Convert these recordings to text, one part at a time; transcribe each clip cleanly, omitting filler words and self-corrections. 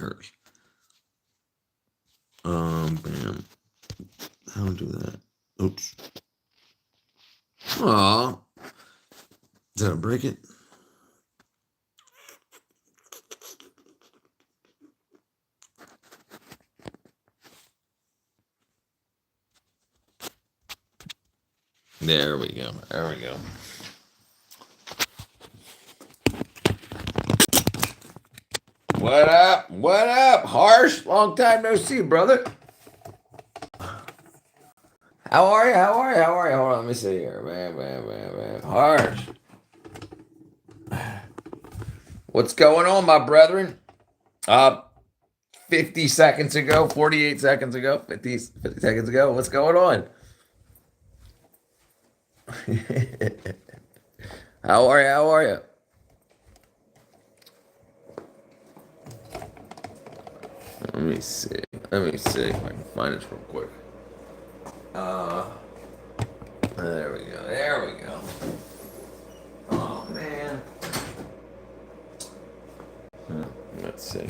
hers. Bam. How do that? Oops. Aw. Did I break it? There we go. There we go. What up? What up? Harsh? Long time no see, brother. How are you? How are you? How are you? Hold on, let me see here. Man. Harsh. What's going on, my brethren? Uh, 50 seconds ago, 48 seconds ago, 50 seconds ago. What's going on? How are you? How are you? Let me see. Let me see if I can find this real quick. There we go. There we go. Oh man. Let's see.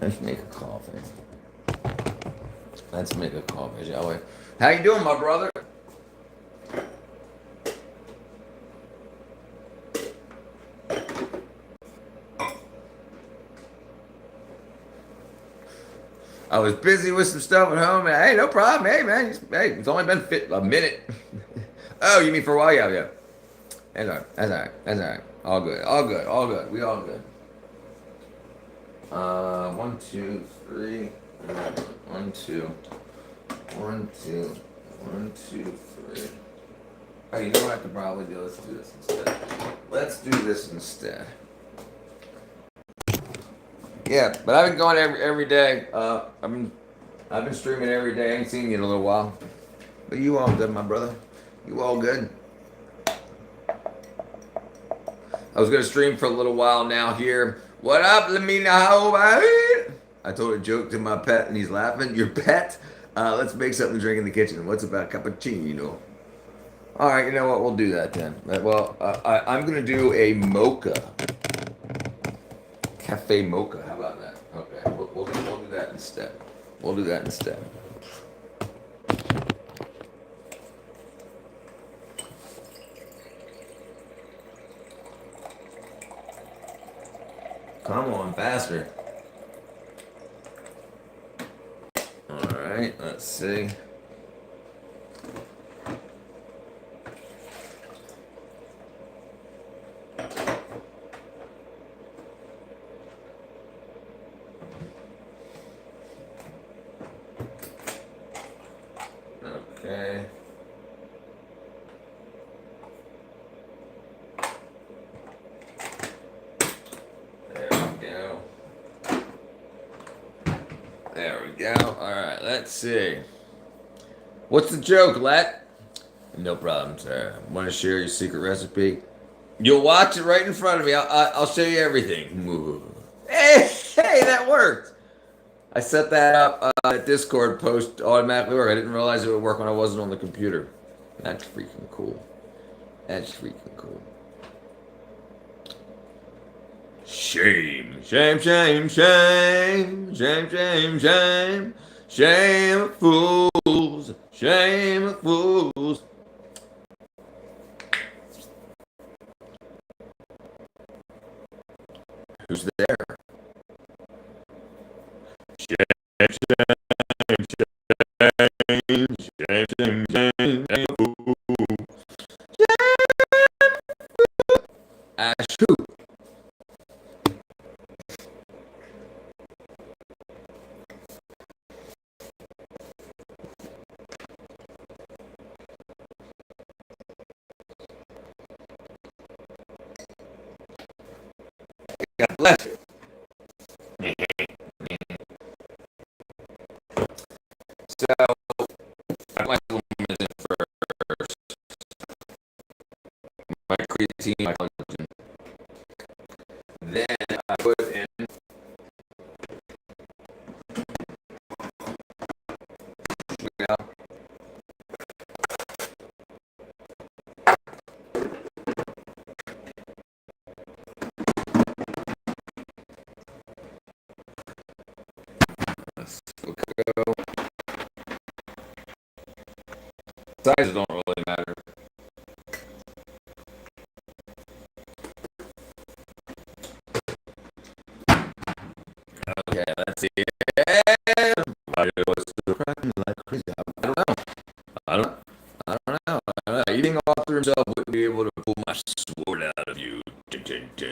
Let's make a coffee. Let's make a coffee, shall we? How you doing, my brother? I was busy with some stuff at home. And, hey, no problem. Hey, man. Hey, it's only been a minute. Oh, you mean for a while? Yeah, yeah. That's all right. That's all right. That's all right. All good. All good. All good. We all good. 1, 2, 3. 1, 2. 1, 2. 1, 2, 3. Oh, you know what I could probably do? Let's do this instead. Let's do this instead. Yeah, but I've been going every day. I've been streaming every day. I ain't seen you in a little while. But you all good, my brother? You all good? I was gonna stream for a little while now here. What up? Let me know how about it. I told a joke to my pet and he's laughing. Your pet? Let's make something to drink in the kitchen. What's about cappuccino? All right, you know what? We'll do that then. Well, I'm gonna do a mocha. Cafe mocha. How about that? Okay, we'll do that instead. We'll do that instead. Come on, faster. All right, let's see. Okay. There we go. There we go. All right, let's see. What's the joke, Let? No problem, sir. Want to share your secret recipe? You'll watch it right in front of me. I'll show you everything. Hey, that worked. I set that up. Discord post automatically work. I didn't realize it would work when I wasn't on the computer. That's freaking cool. That's freaking cool. Shame, shame, shame, shame, shame, shame, shame, shame of fools, shame of fools. Who's there? Shame, shame, shame, shame, shame, shame, shame. Ooh. Ash who? God bless you. So, I like to in first. My creatine, my collagen. Then I put in sugar. Sizes don't really matter. Okay, let's see. Why do I still crying like crazy? I don't know. I don't. I don't know. I don't know. Eating author himself wouldn't be able to pull my sword out of you. Dun, dun, dun.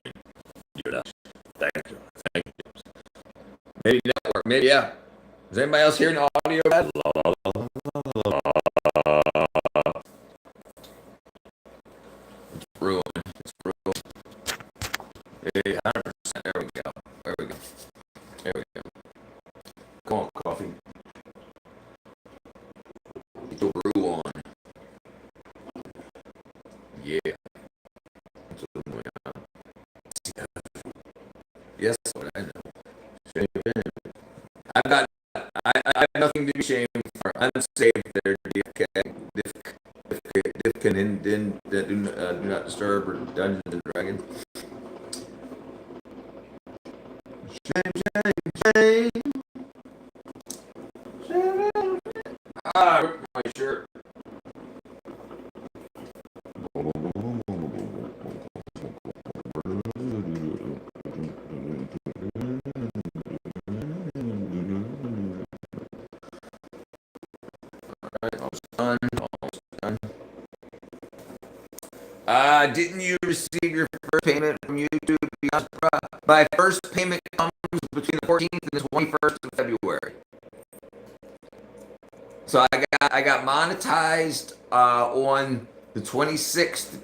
Thank you. Thank you. Maybe network. Maybe yeah. Is anybody else hearing the audio? It's ruined. It's ruined. 100%. There we go. There we go. There we go. Come on, coffee. Get the brew on. Yeah. Yes, what I know. I've got. I have nothing to be ashamed for. I'm safe there, DFK. Diffkin in do not disturb or Dungeons and Dragons. Shame. Ah, I ripped my shirt. Alright, almost done. Almost done. Didn't you receive your first payment from YouTube? My first payment comes between the 14th and the 21st of February. So I got monetized on the 26th,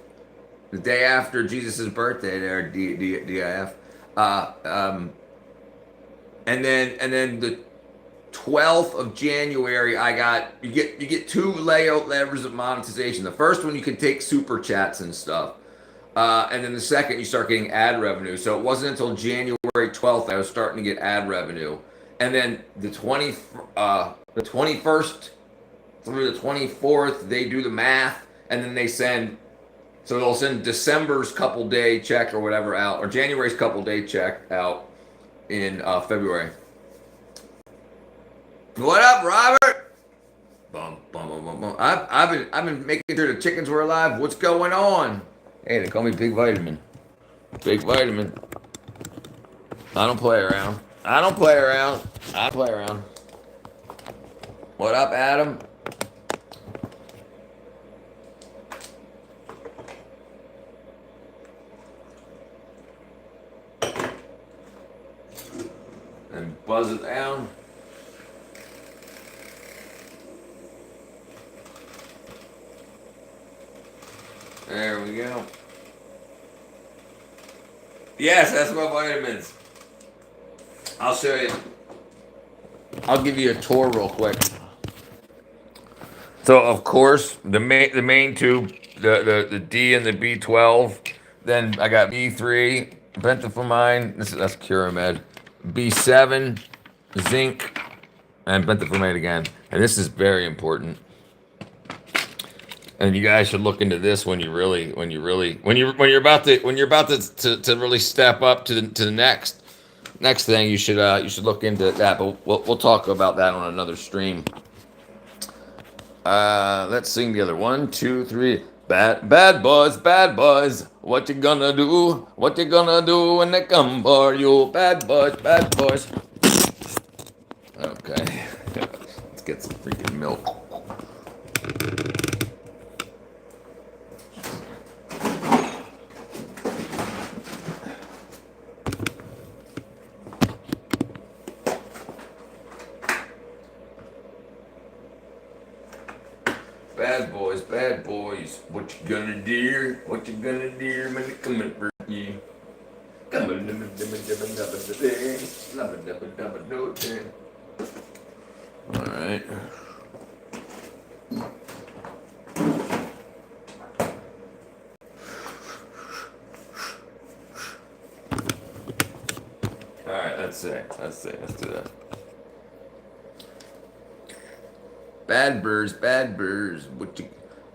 the day after Jesus' birthday. There, DIF. And then the 12th of January, you get two layout levers of monetization. The first one you can take super chats and stuff, and then the second you start getting ad revenue. So it wasn't until January 12th I was starting to get ad revenue, and then the 21st through the 24th they do the math, and then they'll send December's couple day check or whatever out, or January's couple day check out in February. What up, Robert? Bum, bum, bum, bum, bum. I've been making sure the chickens were alive. What's going on? Hey, they call me Big Vitamin. Big Vitamin. I don't play around. I don't play around. I don't play around. What up, Adam? And buzz it down. There we go. Yes, that's my vitamins. I'll show you. I'll give you a tour real quick. So of course the main two, the D and the B12. Then I got B3, bentophamine. That's Curamed. B7, zinc, and bentophamine again. And this is very important. And you guys should look into this when you're about to really step up to the next thing. You should look into that. But we'll talk about that on another stream. Let's sing together. 1, 2, 3. Bad boys. What you gonna do? What you gonna do when they come for you? Bad boys. Okay, let's get some freaking milk. Bad boys, what you gonna do? What you gonna do when they coming for you? Alright. Alright, let's do that. Bad birds, what you...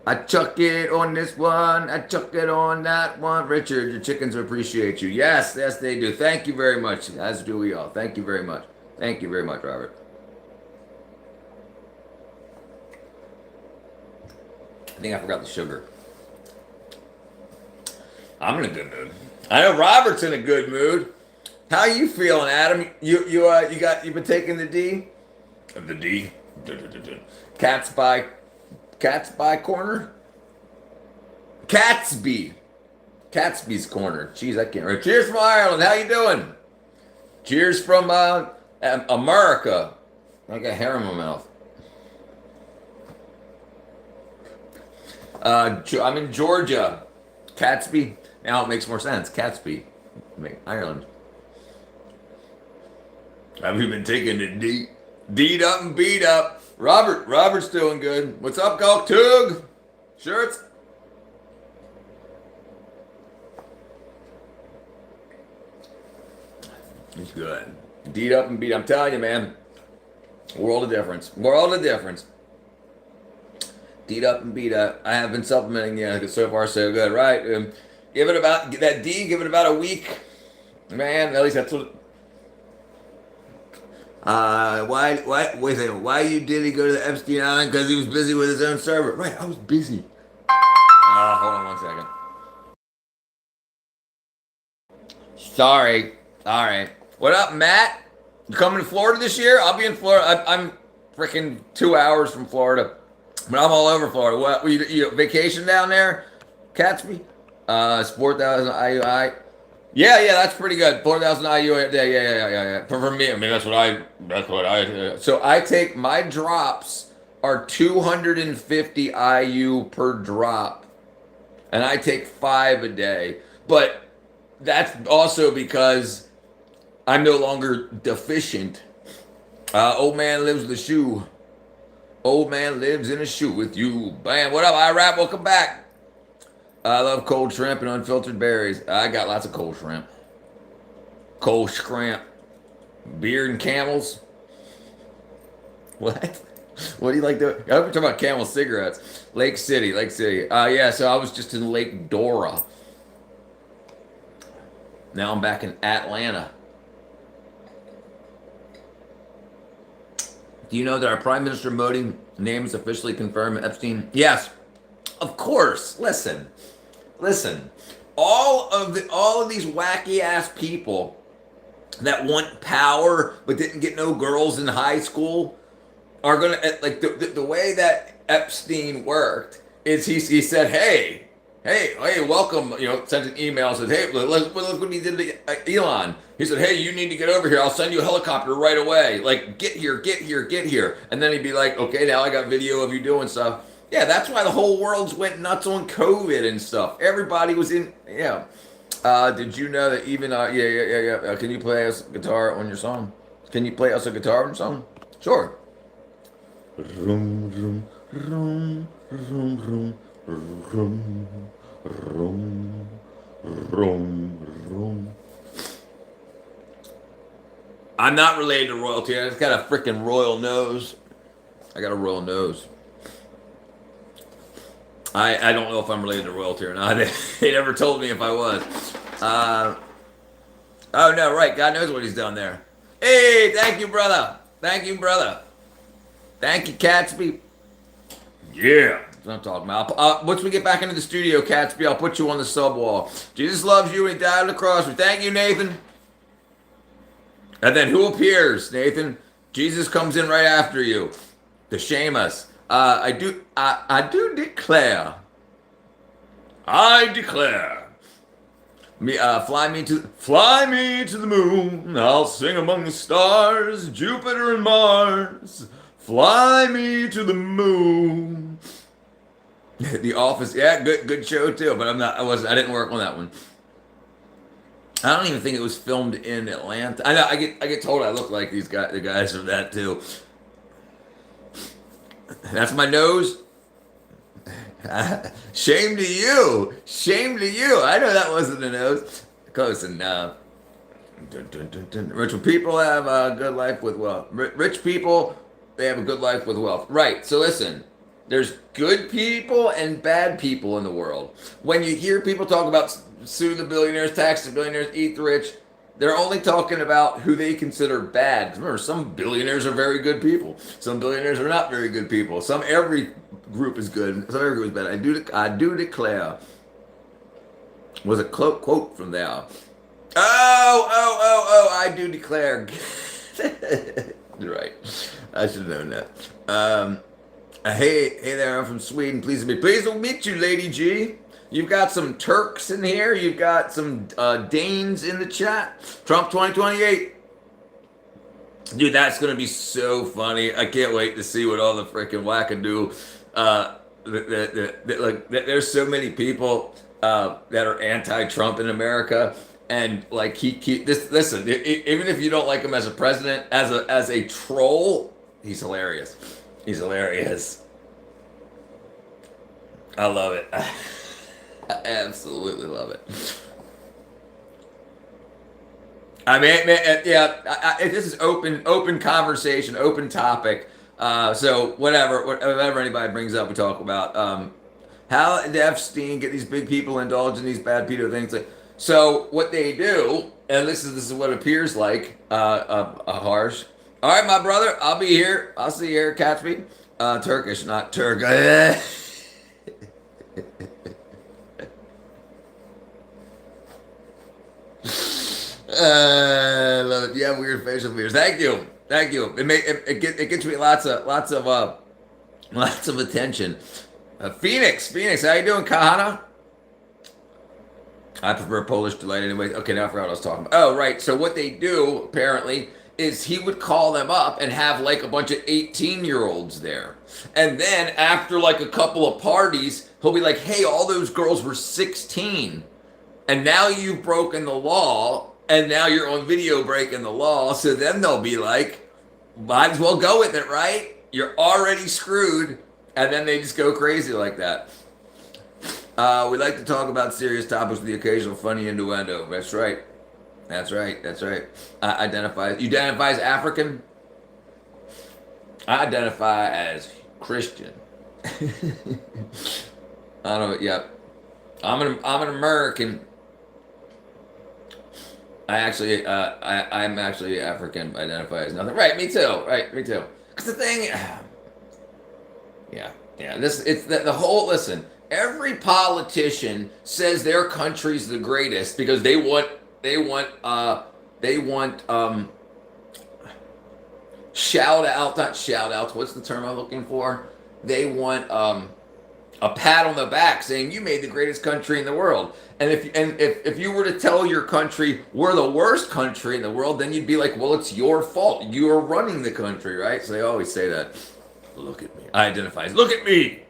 I chuck it on this one, I chuck it on that one. Richard, your chickens appreciate you. Yes, they do. Thank you very much, as do we all. Thank you very much, Robert. I think I forgot the sugar. I'm in a good mood. I know Robert's in a good mood. How you feeling, Adam? You've been taking the D? The D. Cats by corner. Catsby's corner. Jeez, I can't remember. Cheers from Ireland. How you doing? Cheers from America. I got hair in my mouth. I'm in Georgia. Catsby. Now it makes more sense. Catsby. Ireland. Have you been taking the D'd up and beat up? Robert's doing good. What's up, Gulk Tug? Shirts? He's good. D'd up and beat. I'm telling you, man. World of difference. World of difference. D'd up and beat up. I have been supplementing, yeah, so far so good, right? Give it about that D. Give it about a week, man. At least that's what. Wait a second. Why did he go to the Epstein Island? Because he was busy with his own server. Right, I was busy. Hold on 1 second. Sorry. All right. What up, Matt? You coming to Florida this year? I'll be in Florida. I'm freaking 2 hours from Florida. But I'm all over Florida. What? You vacation down there? Catsby? Sport 1000 IUI. Yeah, that's pretty good. 4,000 IU. Yeah. For me, I mean, that's what I. So I take my drops are 250 IU per drop, and I take 5 a day. But that's also because I'm no longer deficient. Old man lives with a shoe. Old man lives in a shoe with you. Bam. What up, IRAP? Welcome back. I love cold shrimp and unfiltered berries. I got lots of cold shrimp. Cold shrimp. Beard and camels. What? What do you like to... I hope you're talking about Camel cigarettes. Lake City. Yeah, so I was just in Lake Dora. Now I'm back in Atlanta. Do you know that our Prime Minister Modi name is officially confirmed, Epstein? Yes. Of course. Listen. All of these wacky ass people that want power but didn't get no girls in high school are gonna, like, the way that Epstein worked is he said, hey, welcome, sent an email, said, hey, look what he did to Elon. He said, hey, you need to get over here. I'll send you a helicopter right away. Like, get here. And then he'd be like, okay, now I got video of you doing stuff. Yeah, that's why the whole world went nuts on COVID and stuff. Everybody was in, yeah. Did you know that even, yeah. Can you play us guitar on your song? Can you play us a guitar on your song? Sure. I'm not related to royalty. I just got a freaking royal nose. I got a royal nose. I don't know if I'm related to royalty or not. They never told me if I was. Oh, no, right. God knows what he's done there. Hey, thank you, brother. Thank you, Catsby. Yeah. That's what I'm talking about. Once we get back into the studio, Catsby, I'll put you on the sub wall. Jesus loves you and he died on the cross. Thank you, Nathan. And then who appears, Nathan? Jesus comes in right after you to shame us. I do declare. Fly me to the moon. I'll sing among the stars, Jupiter and Mars. Fly me to the moon. The Office, yeah, good show too. But I didn't work on that one. I don't even think it was filmed in Atlanta. I know I get told I look like the guys from that too. That's my nose. Shame to you. I know that wasn't a nose. Close enough. Rich people have a good life with wealth. Rich people, they have a good life with wealth. Right. So listen, there's good people and bad people in the world. When you hear people talk about sue the billionaires, tax the billionaires, eat the rich, They're only talking about who they consider bad. 'Cause remember, some billionaires are very good people. Some billionaires are not very good people. Some every group is good. Some every group is bad. I do declare. Was a quote from there. I do declare. Right. I should have known that. Hey there, I'm from Sweden. Pleased to meet you, Lady G. You've got some Turks in here. You've got some Danes in the chat. Trump 2028. Dude, that's going to be so funny. I can't wait to see what all the freaking wackadoo. Like, there's so many people that are anti-Trump in America. And like listen, even if you don't like him as a president, as a troll, he's hilarious. He's hilarious. I love it. I absolutely love it. I mean, yeah. This is open conversation, open topic. So whatever anybody brings up, we talk about. How did Epstein get these big people indulged in these bad pedo things? So what they do, and this is what it appears like, harsh. All right, my brother, I'll be here. I'll see you here, catch me. Turkish, not Turk. Love it. You have weird facial features. Thank you. It gets me lots of attention. Phoenix, how you doing, Kahana? I prefer Polish delight anyway. Okay, now I forgot what I was talking about. Oh, right. So what they do, apparently, is he would call them up and have like a bunch of 18-year-olds there. And then after like a couple of parties, he'll be like, hey, all those girls were 16. And now you've broken the law. And now you're on video breaking the law. So then they'll be like, might as well go with it, right? You're already screwed. And then they just go crazy like that. We like to talk about serious topics with the occasional funny innuendo. That's right. You identify as African? I identify as Christian. I don't know. Yep. I'm an American. I'm actually African. Identify as nothing. Right. Me too. Because the thing. Yeah. It's the whole. Listen. Every politician says their country's the greatest because they want not shout outs. What's the term I'm looking for? They want a pat on the back saying you made the greatest country in the world. And if you were to tell your country we're the worst country in the world, then you'd be like, well, it's your fault. You're running the country, right? So they always say that. Look at me. I identify as look at me.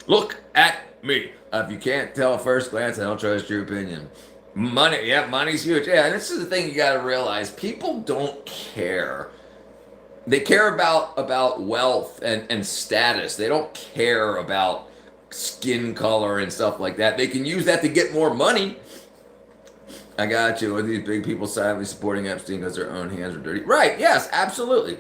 Look at me. If you can't tell at first glance, I don't trust your opinion. Money's huge. Yeah, and this is the thing you got to realize. People don't care. They care about wealth and status. They don't care about skin color and stuff like that. They can use that to get more money. I got you. Are these big people silently supporting Epstein because their own hands are dirty? Right. Yes, absolutely.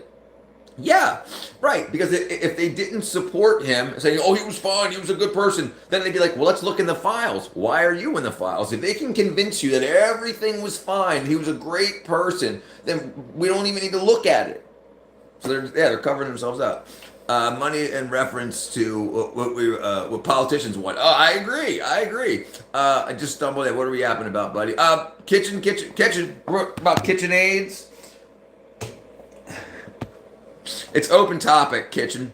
Yeah, right. Because if they didn't support him, saying, oh, he was fine, he was a good person, then they'd be like, well, let's look in the files. Why are you in the files? If they can convince you that everything was fine, he was a great person, then we don't even need to look at it. So they're covering themselves up. Money in reference to what politicians want. Oh, I agree. I just stumbled at what are we yapping about, buddy? Kitchen. About KitchenAids. It's open topic, kitchen.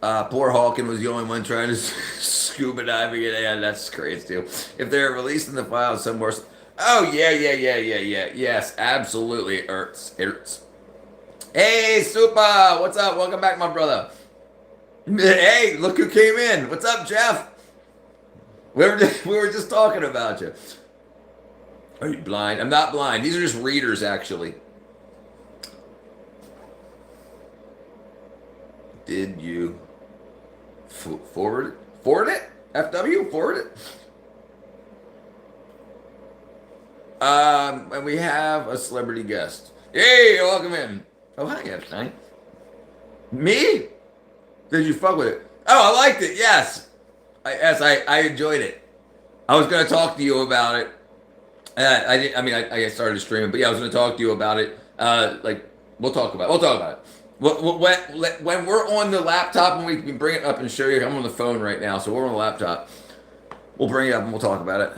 Poor Hawken was the only one trying to scuba diving it. Yeah, that's crazy too. If they're releasing the files somewhere. Oh, yeah. Yes, absolutely. Ertz. Hey, Supa. What's up? Welcome back, my brother. Hey, look who came in. What's up, Jeff? We were just talking about you. Are you blind? I'm not blind. These are just readers, actually. Did you forward it? FW? Forward it? And we have a celebrity guest. Hey, welcome in. Oh, hi, Epstein. Me? Did you fuck with it? Oh, I liked it. Yes. I enjoyed it. I was going to talk to you about it. I started streaming, but yeah, I was going to talk to you about it. Like, we'll talk about it. When we're on the laptop and we can bring it up and show you, I'm on the phone right now, so we're on the laptop. We'll bring it up and we'll talk about it.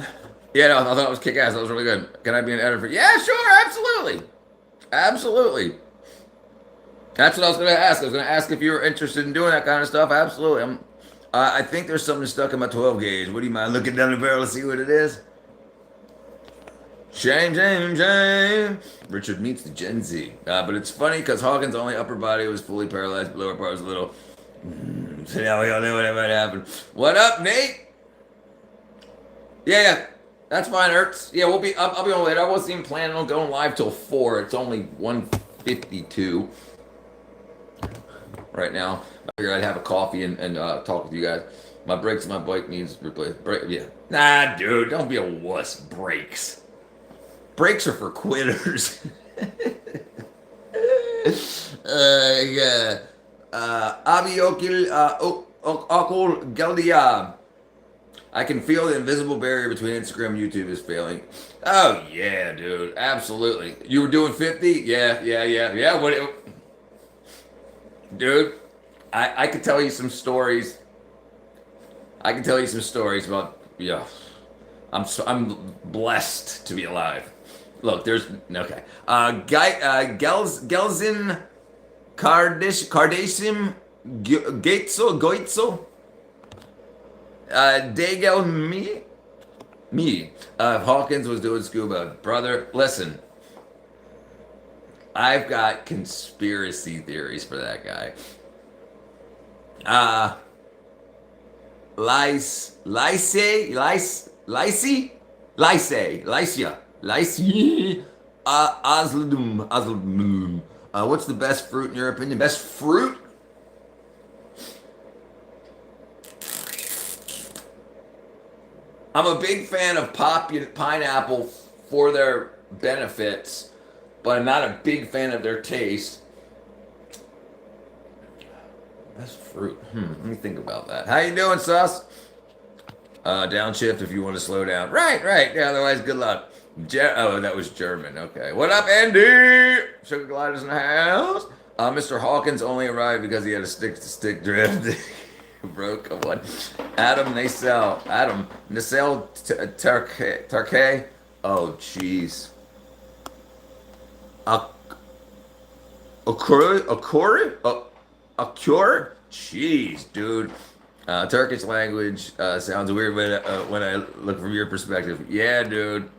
Yeah, no, I thought it was kick ass. That was really good. Can I be an editor? Yeah, sure, absolutely. Absolutely. That's what I was going to ask. I was going to ask if you were interested in doing that kind of stuff. Absolutely. I think there's something stuck in my 12 gauge. What do you mind looking down the barrel to see what it is? Shame. Richard meets the Gen Z. But it's funny because Hawkins' only upper body was fully paralyzed, lower part was a little. So now we all know what might happen. What up, Nate? Yeah, that's fine, Ertz. Yeah, I'll be on later. I wasn't even planning on going live till 4. It's only 1:52 right now. I figured I'd have a coffee and talk with you guys. My brakes and my bike needs replaced. Yeah. Nah, dude, don't be a wuss. Brakes. Brakes are for quitters. Yeah. Abiokil Okol Geldia. I can feel the invisible barrier between Instagram and YouTube is failing. Oh yeah, dude, absolutely. You were doing 50? Yeah. Dude, I could tell you some stories. I can tell you some stories about I'm blessed to be alive. Look, there's okay. Gelsin Kardashim Goitso. Degel me. Hawkins was doing scuba. Brother, listen. I've got conspiracy theories for that guy. Lycia, Oslum. What's the best fruit in your opinion? Best fruit? I'm a big fan of pineapple for their benefits, but I'm not a big fan of their taste. Best fruit. Let me think about that. How you doing, Sus? Downshift if you want to slow down. Right. Yeah, otherwise, good luck. Oh, that was German. Okay. What up, Andy? Sugar Gliders in the house. Mr. Hawkins only arrived because he had a stick-to-stick drift. Bro, come on. Adam Nacelle. Tarkay. Oh, jeez. Akur? Jeez, dude. Turkish language sounds weird when I look from your perspective. Yeah, dude.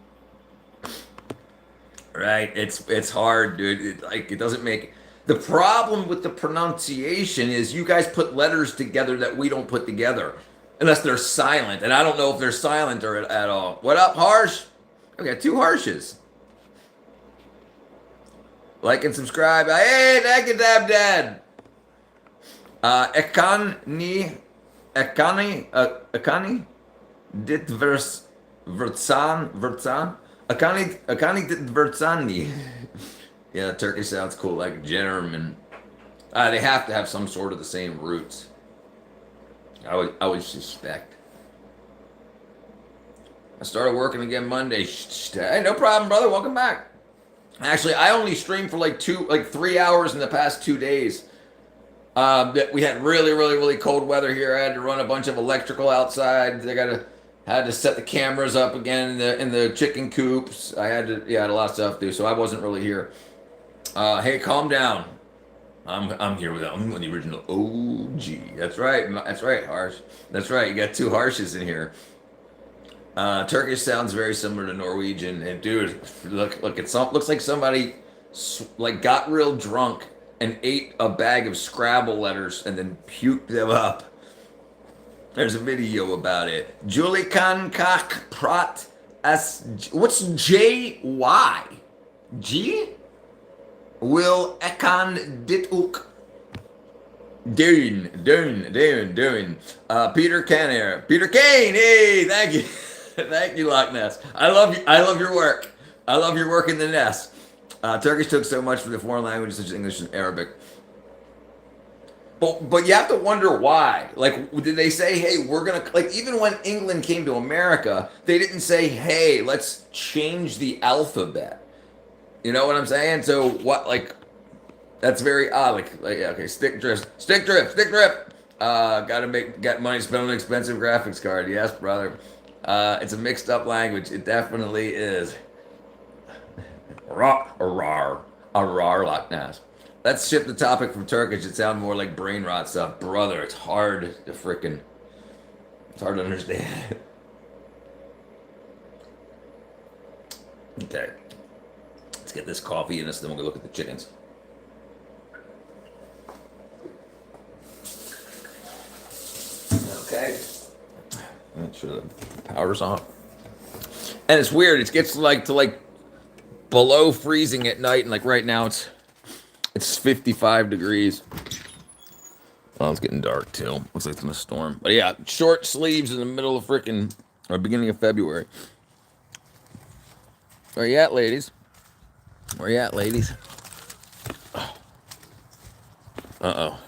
Right? It's hard, dude. It doesn't make. The problem with the pronunciation is you guys put letters together that we don't put together. Unless they're silent. And I don't know if they're silent or at all. What up, Harsh? I got 2 Harshes. Like and subscribe. Hey, thank you, Dad. Ekani, dit vertsan, Akani dit vertsani. Yeah, Turkish sounds cool, like German. They have to have some sort of the same roots. I would suspect. I started working again Monday. Hey, no problem, brother. Welcome back. Actually, I only streamed for like 3 hours in the past 2 days. We had really cold weather here. I had to run a bunch of electrical outside. Had to set the cameras up again in the chicken coops. I had a lot of stuff to do, so I wasn't really here. Hey, calm down. I'm here with I'm the original OG. That's right, Harsh. That's right. You got 2 Harshes in here. Turkish sounds very similar to Norwegian. And dude, look, looks like somebody got real drunk and ate a bag of Scrabble letters and then puked them up. There's a video about it. Julikan Kak Prat S. What's J-Y? G? Will Ekan Dituk. Doon. Peter Kane. Peter Kane, hey, thank you. Thank you, Loch Ness. I love your work. I love your work in the nest. Turkish took so much from the foreign languages such as English and Arabic. But you have to wonder why. Like, did they say, "Hey, we're gonna," like, even when England came to America, they didn't say, "Hey, let's change the alphabet." You know what I'm saying? So what? Like, that's very odd. Like yeah, okay, stick drift. Got money spent on an expensive graphics card. Yes, brother. It's a mixed up language. It definitely is. Rar, rar, a rar Loch Ness. Let's shift the topic from Turkish. It sounds more like brain rot stuff, brother. It's hard to frickin'. It's hard to understand. Okay, let's get this coffee in us, then we'll go look at the chickens. Okay. Make sure the power's on. And it's weird. It gets like below freezing at night, and like right now it's 55 degrees. Oh, it's getting dark too. Looks like it's in a storm. But yeah, short sleeves in the middle of frickin' or beginning of February. Where you at, ladies? Where you at, ladies? Uh oh.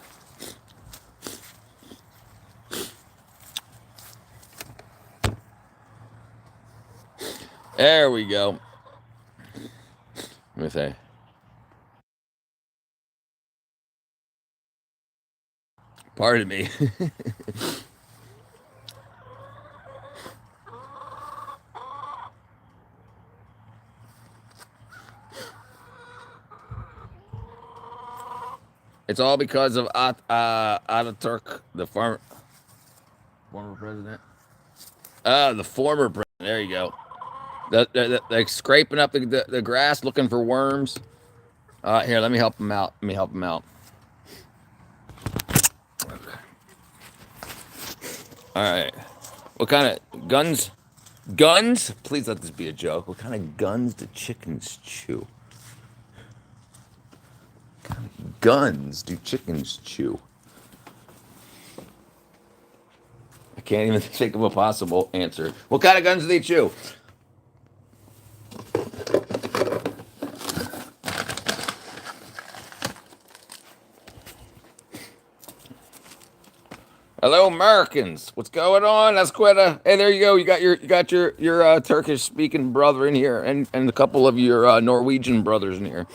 There we go. Let me say. Pardon me. It's all because of Ataturk, the former president. The former president. There you go. Like scraping up the grass, looking for worms. Here, let me help him out. Let me help him out. All right. What kind of guns? Guns? Please let this be a joke. What kind of guns do chickens chew? What kind of guns do chickens chew? I can't even think of a possible answer. What kind of guns do they chew? Hello, Americans. What's going on? That's quite a. Hey, there you go. You got your Turkish speaking brother in here, and a couple of your Norwegian brothers in here.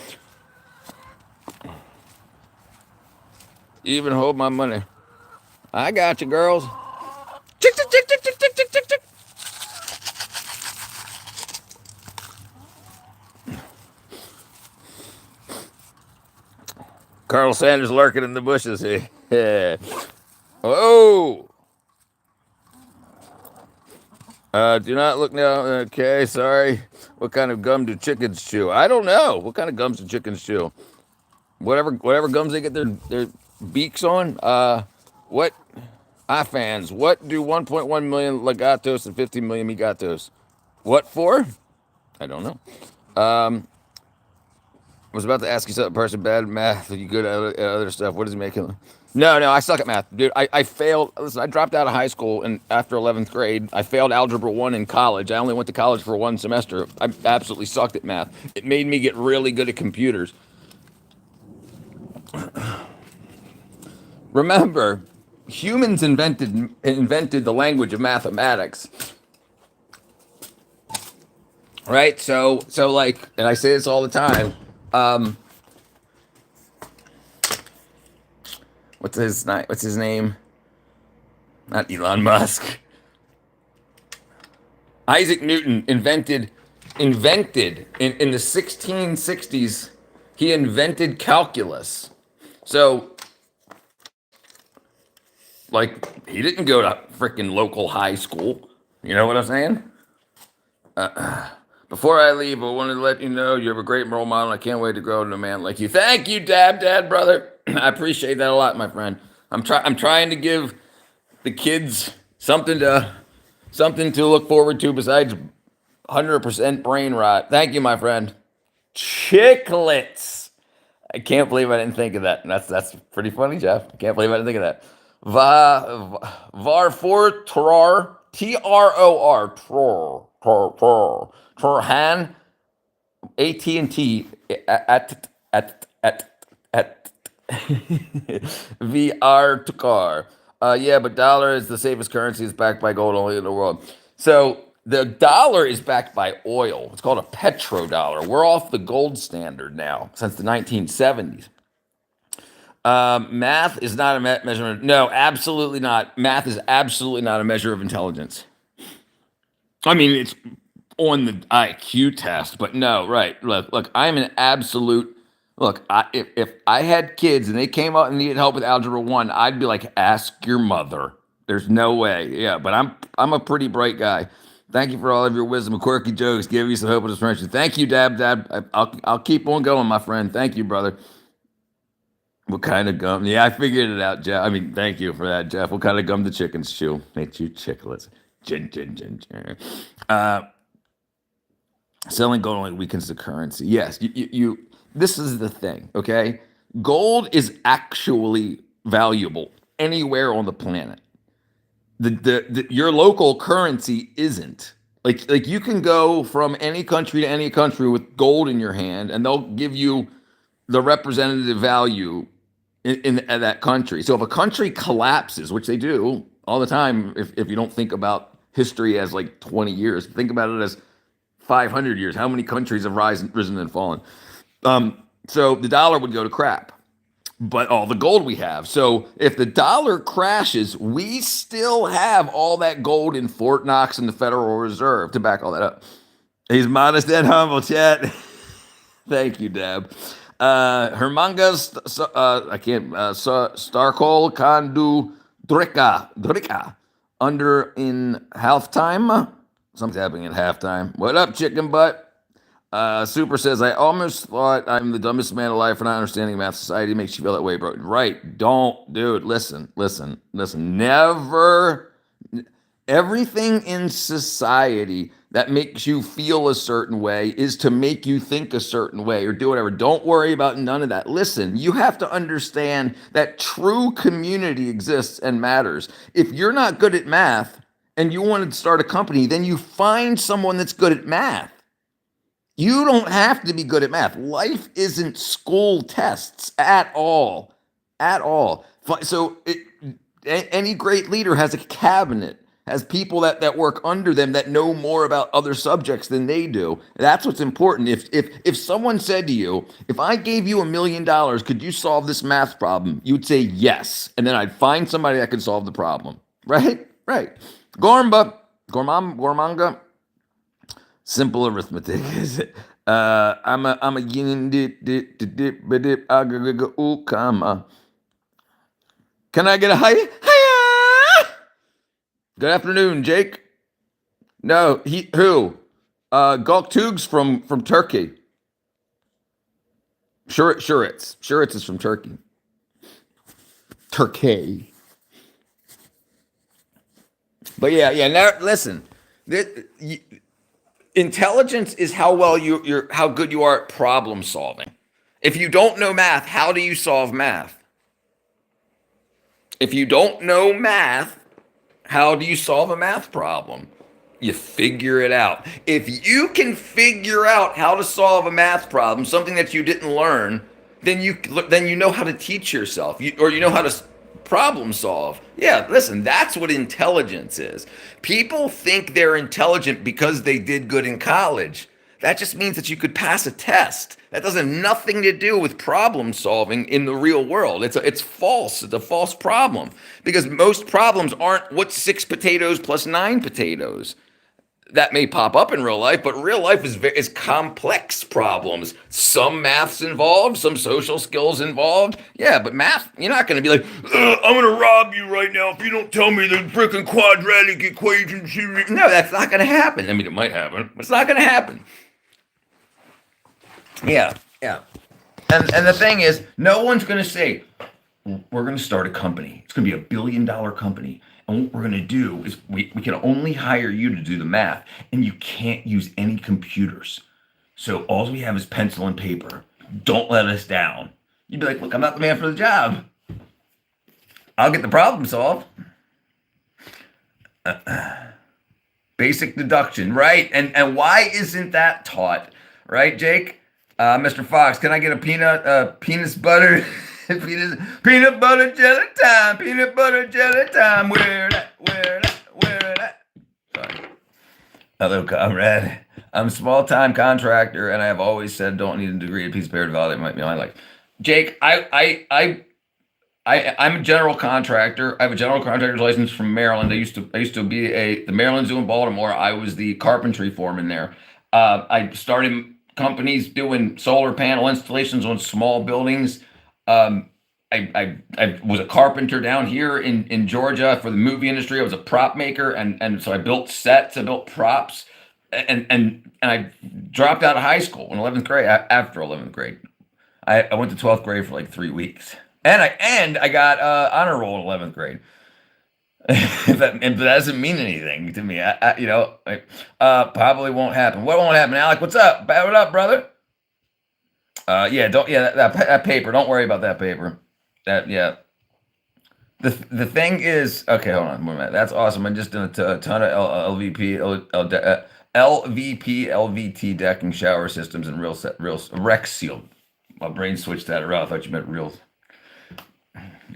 You even hold my money. I got you, girls. Chick, chick, chick, chick, chick, chick, chick, chick, chick. Colonel Sanders lurking in the bushes here. Yeah. Oh. Do not look now. Okay, sorry. What kind of gum do chickens chew? I don't know. What kind of gums do chickens chew? Whatever gums they get their beaks on. What? Fans. What do 1.1 million legatos and 50 million migatos? What for? I don't know. I was about to ask you something, person. Bad at math. Are you good at other stuff? What is he making? No, I suck at math, dude. I failed. Listen, I dropped out of high school, and after 11th grade, I failed Algebra 1 in college. I only went to college for one semester. I absolutely sucked at math. It made me get really good at computers. Remember, humans invented the language of mathematics, right? So like, and I say this all the time. What's his name? Not Elon Musk. Isaac Newton invented in the 1660s. He invented calculus. So, like, he didn't go to freaking local high school. You know what I'm saying? Before I leave, I wanted to let you know you have a great role model. I can't wait to grow into a man like you. Thank you, Dad, brother. I appreciate that a lot, my friend. I'm trying to give the kids something to look forward to besides 100% brain rot. Thank you, my friend. Chicklets. I can't believe I didn't think of that. That's pretty funny, Jeff. I can't believe I didn't think of that. Varfor Tror Tror Torhan AT&T at VR to car. Yeah, but dollar is the safest currency. It's backed by gold only in the world. So the dollar is backed by oil. It's called a petrodollar. We're off the gold standard now since the 1970s. Math is not a measurement. No, absolutely not. Math is absolutely not a measure of intelligence. I mean, it's on the IQ test, but no, right. Look, I'm an absolute. Look, if I had kids and they came out and needed help with algebra one, I'd be like, ask your mother. There's no way. Yeah, but I'm a pretty bright guy. Thank you for all of your wisdom and quirky jokes. Give you some hope and inspiration. Thank you, Dab. I'll keep on going, my friend. Thank you, brother. What kind of gum? Yeah, I figured it out, Jeff. I mean, thank you for that, Jeff. What kind of gum the chickens chew? They chew chiclets. Gin. Uh, Selling gold only weakens the currency. Yes, you. This is the thing, okay? Gold is actually valuable anywhere on the planet. Your local currency isn't. Like you can go from any country to any country with gold in your hand, and they'll give you the representative value in that country. So if a country collapses, which they do all the time, if you don't think about history as like 20 years, think about it as 500 years. How many countries have risen and fallen? So the dollar would go to crap, but all the gold we have. So if the dollar crashes, we still have all that gold in Fort Knox and the Federal Reserve to back all that up. He's modest and humble, chat. Thank you, Deb. Hermangas, I can't, Starkol Kandu Drika, under in halftime. Something's happening at halftime. What up, chicken butt? Super says, I almost thought I'm the dumbest man alive for not understanding math. Society makes you feel that way, bro. Right. Don't, dude. Listen. Never. Everything in society that makes you feel a certain way is to make you think a certain way or do whatever. Don't worry about none of that. Listen, you have to understand that true community exists and matters. If you're not good at math and you want to start a company, then you find someone that's good at math. You don't have to be good at math. Life isn't school tests at all. At all. So any great leader has a cabinet, has people that work under them that know more about other subjects than they do. That's what's important. If someone said to you, if I gave you $1 million, could you solve this math problem? You would say yes. And then I'd find somebody that could solve the problem. Right? Gormanga. Simple arithmetic, is it? I'm a yin dip comma. Can I get a hiya? Good afternoon, Jake. No, who? Goktugs from Turkey. Shuritz is from Turkey. Turkey. But yeah. Now listen, intelligence is how well how good you are at problem solving. If you don't know math, how do you solve math? If you don't know math, how do you solve a math problem? You figure it out. If you can figure out how to solve a math problem, something that you didn't learn, then you know how to teach yourself, or you know how to problem solve. Yeah, listen, that's what intelligence is. People think they're intelligent because they did good in college. That just means that you could pass a test. That doesn't have nothing to do with problem solving in the real world. It's false. It's a false problem because most problems aren't what's 6 potatoes plus 9 potatoes. That may pop up in real life, but real life is complex problems. Some math's involved, some social skills involved. Yeah, but math, you're not going to be like, I'm going to rob you right now if you don't tell me the freaking quadratic equation. No, that's not going to happen. I mean, it might happen, but it's not going to happen. Yeah. And the thing is, no one's going to say, we're going to start a company. It's going to be $1 billion company. And what we're going to do is we can only hire you to do the math, and you can't use any computers. So all we have is pencil and paper. Don't let us down. You'd be like, look, I'm not the man for the job. I'll get the problem solved. Basic deduction, right? And why isn't that taught? Right, Jake? Mr. Fox, can I get a peanut butter? Peanut butter jelly time. Peanut butter jelly time. Where that? Where that? Where that? Sorry. Hello, comrade. I'm a small-time contractor, and I have always said don't need a degree to piece of paper to validate my life. Jake, I'm a general contractor. I have a general contractor's license from Maryland. I used to be the Maryland Zoo in Baltimore. I was the carpentry foreman there. I started companies doing solar panel installations on small buildings. Um, I was a carpenter down here in Georgia for the movie industry. I was a prop maker, and so I built sets, I built props, and I dropped out of high school in 11th grade. After 11th grade, I went to 12th grade for like 3 weeks, and I got honor roll in 11th grade. If that doesn't mean anything to me, probably won't happen. What won't happen, Alec? What's up? What up, brother? Yeah, don't yeah that paper. Don't worry about that paper. That yeah. The thing is, okay, hold on, one minute. That's awesome. I just did a ton of LVP, LVT decking shower systems and real Rex Seal. My brain switched that around. I thought you meant real.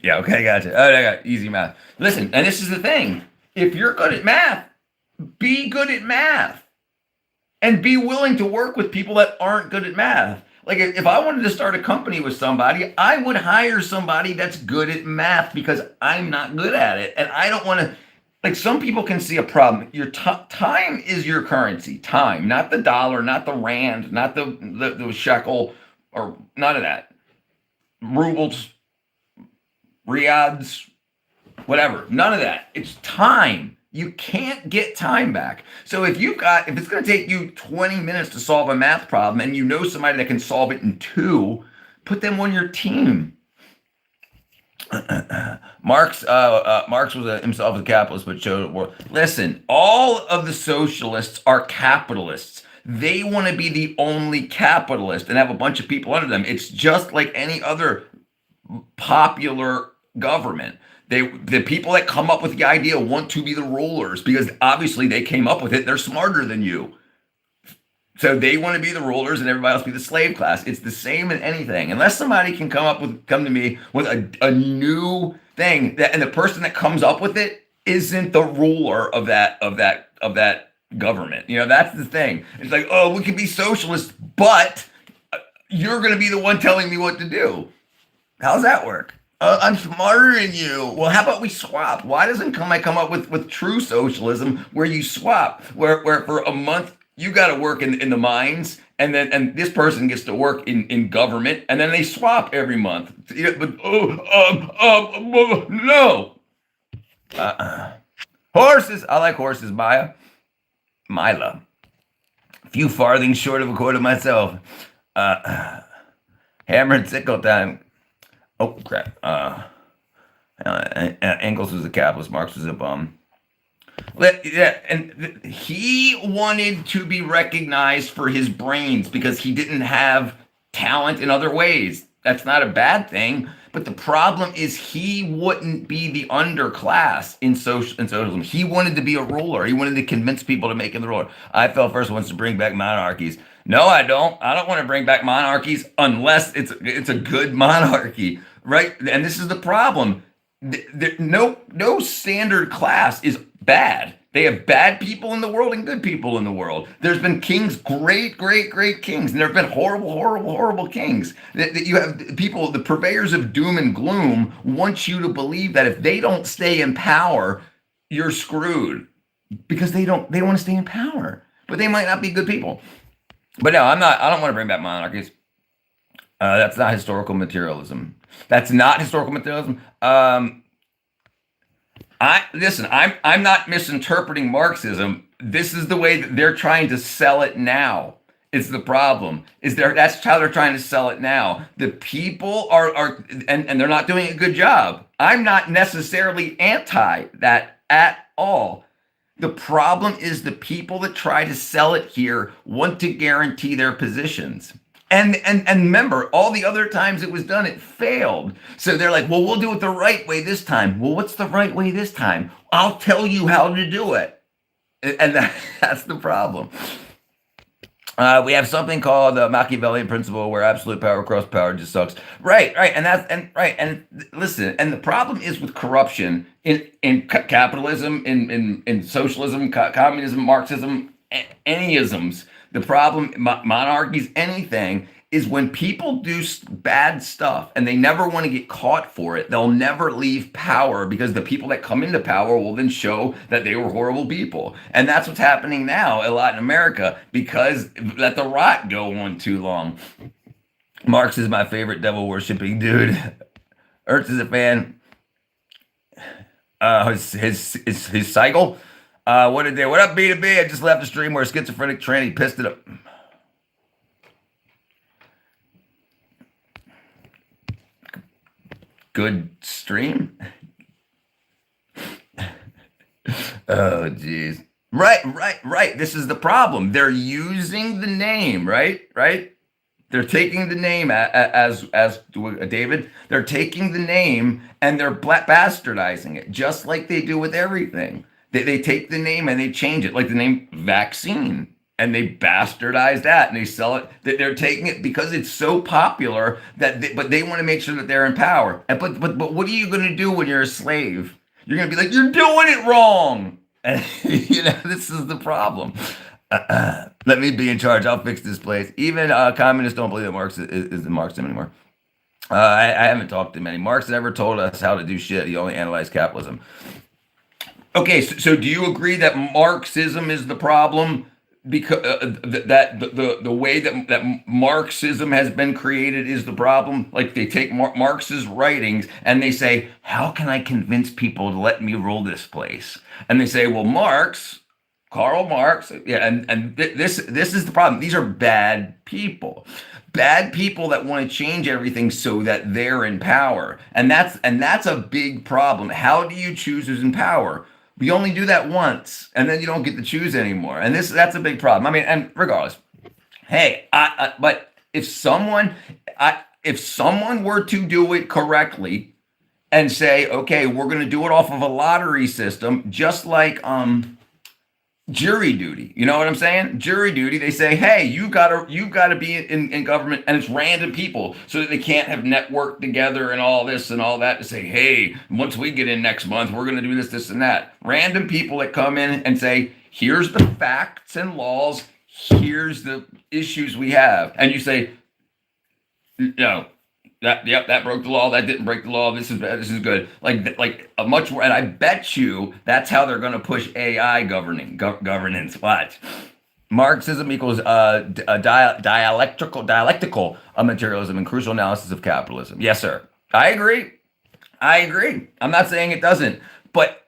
Yeah, okay, gotcha. Oh, I got easy math. Listen, and this is the thing. If you're good at math, be good at math and be willing to work with people that aren't good at math. Like if I wanted to start a company with somebody, I would hire somebody that's good at math because I'm not good at it. And I don't want to, like some people can see a problem. Your time is your currency. Time, not the dollar, not the rand, not the shekel, or none of that. Rubles, riads, whatever. None of that. It's time. You can't get time back. So if it's going to take you 20 minutes to solve a math problem and you know somebody that can solve it in 2, put them on your team. Marx was himself a capitalist, but showed it world. Listen, all of the socialists are capitalists. They want to be the only capitalist and have a bunch of people under them. It's just like any other popular government. The people that come up with the idea want to be the rulers because obviously they came up with it. They're smarter than you. So they want to be the rulers and everybody else be the slave class. It's the same in anything. Unless somebody can come to me with a new thing and the person that comes up with it isn't the ruler of that government. That's the thing. It's like, oh, we can be socialists, but you're going to be the one telling me what to do. How's that work? I'm smarter than you. Well, how about we swap? Why doesn't I come up with true socialism where you swap, where for a month you got to work in the mines, and this person gets to work in government, and then they swap every month. But no. Horses. I like horses, Maya. Mila. A few farthings short of a quarter myself. Hammer and sickle time. Oh, crap. Engels was a capitalist. Marx was a bum. Yeah, and he wanted to be recognized for his brains because he didn't have talent in other ways. That's not a bad thing. But the problem is he wouldn't be the underclass in socialism. He wanted to be a ruler. He wanted to convince people to make him the ruler. I felt first wants to bring back monarchies. No, I don't. I don't want to bring back monarchies unless it's a good monarchy, right? And this is the problem. No standard class is bad. They have bad people in the world and good people in the world. There's been kings, great kings, and there have been horrible kings. That you have people, the purveyors of doom and gloom, want you to believe that if they don't stay in power, you're screwed because they want to stay in power, but they might not be good people. But no, I don't want to bring back monarchies. That's not historical materialism. I'm not misinterpreting Marxism. This is the way that they're trying to sell it now. It's the problem. That's how they're trying to sell it now. The people are and they're not doing a good job. I'm not necessarily anti that at all. The problem is the people that try to sell it here want to guarantee their positions. And remember, all the other times it was done, it failed. So they're like, well, we'll do it the right way this time. Well, what's the right way this time? I'll tell you how to do it. And that's the problem. We have something called the Machiavellian principle, where absolute power across power just sucks. Right, right, and that's and right, and listen, and the problem is with corruption in capitalism, in socialism, communism, Marxism, any isms. The problem, monarchies, anything, is when people do bad stuff and they never want to get caught for it, they'll never leave power, because the people that come into power will then show that they were horrible people. And that's what's happening now in Latin America, because let the rot go on too long. Marx is my favorite devil worshipping dude. Ertz is a fan. His cycle. What did they? What up, B2B? I just left the stream where a schizophrenic tranny pissed it up. Good stream. Oh, geez. Right. This is the problem. They're using the name, right? They're taking the name as David. They're taking the name and they're bastardizing it, just like they do with everything. They take the name and they change it, like the name vaccine, and they bastardize that and they sell it. They're taking it because it's so popular but they want to make sure that they're in power. But what are you going to do when you're a slave? You're going to be like, you're doing it wrong. And this is the problem. Let me be in charge. I'll fix this place. Even communists don't believe that Marx is the Marxism anymore. I haven't talked to many. Marx never told us how to do shit. He only analyzed capitalism. Okay, so do you agree that Marxism is the problem? Because that the way that Marxism has been created is the problem. Like, they take Marx's writings and they say, how can I convince people to let me rule this place? And they say, well, Karl Marx, yeah, and this is the problem. These are bad people that want to change everything so that they're in power, and that's a big problem. How do you choose who's in power? You only do that once, and then you don't get to choose anymore. And that's a big problem. I mean, and regardless, hey, but if someone were to do it correctly and say, okay, we're going to do it off of a lottery system, just like jury duty. You know what I'm saying? Jury duty. They say, hey, you've got to be in government, and it's random people, so that they can't have networked together and all this and all that to say, hey, once we get in next month, we're going to do this, and that. Random people that come in and say, here's the facts and laws, here's the issues we have, and you say, no. That broke the law. That didn't break the law. This is good. Like a much more, and I bet you that's how they're going to push AI governance. Watch. Marxism equals dialectical materialism and crucial analysis of capitalism. Yes, sir. I agree. I'm not saying it doesn't, but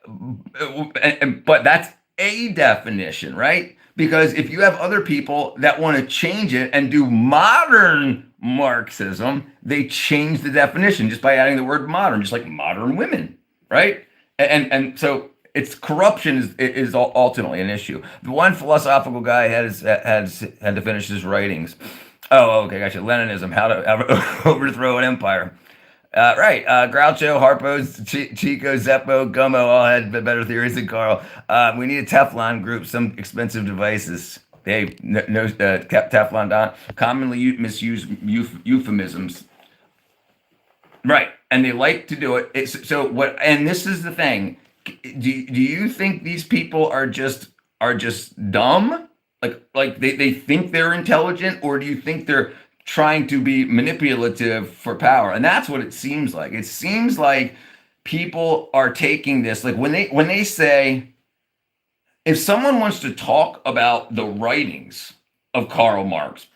that's a definition, right? Because if you have other people that want to change it and do modern Marxism, they change the definition just by adding the word modern, just like modern women, right? And so it's corruption is ultimately an issue. The one philosophical guy had to finish his writings. Oh, okay, gotcha. Leninism, how to overthrow an empire. Right. Groucho, Harpo, Chico, Zeppo, Gummo all had better theories than Carl. We need a Teflon group, some expensive devices. Hey, no Teflon Don. Commonly misused euphemisms. Right. And they like to do it. So what? And this is the thing. Do you think these people are just dumb? Like they think they're intelligent, or do you think they're trying to be manipulative for power? And that's what it seems like. It seems like people are taking this, like when they say, if someone wants to talk about the writings of Karl Marx,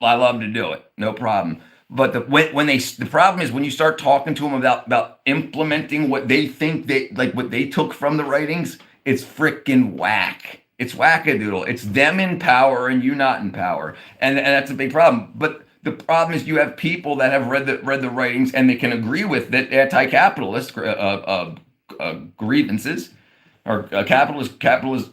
I love to do it, no problem. But the problem is when you start talking to them about implementing what they think what they took from the writings, it's freaking whack. It's wackadoodle. It's them in power and you not in power, and that's a big problem. But the problem is you have people that have read the writings and they can agree with that anti-capitalist grievances, or capitalist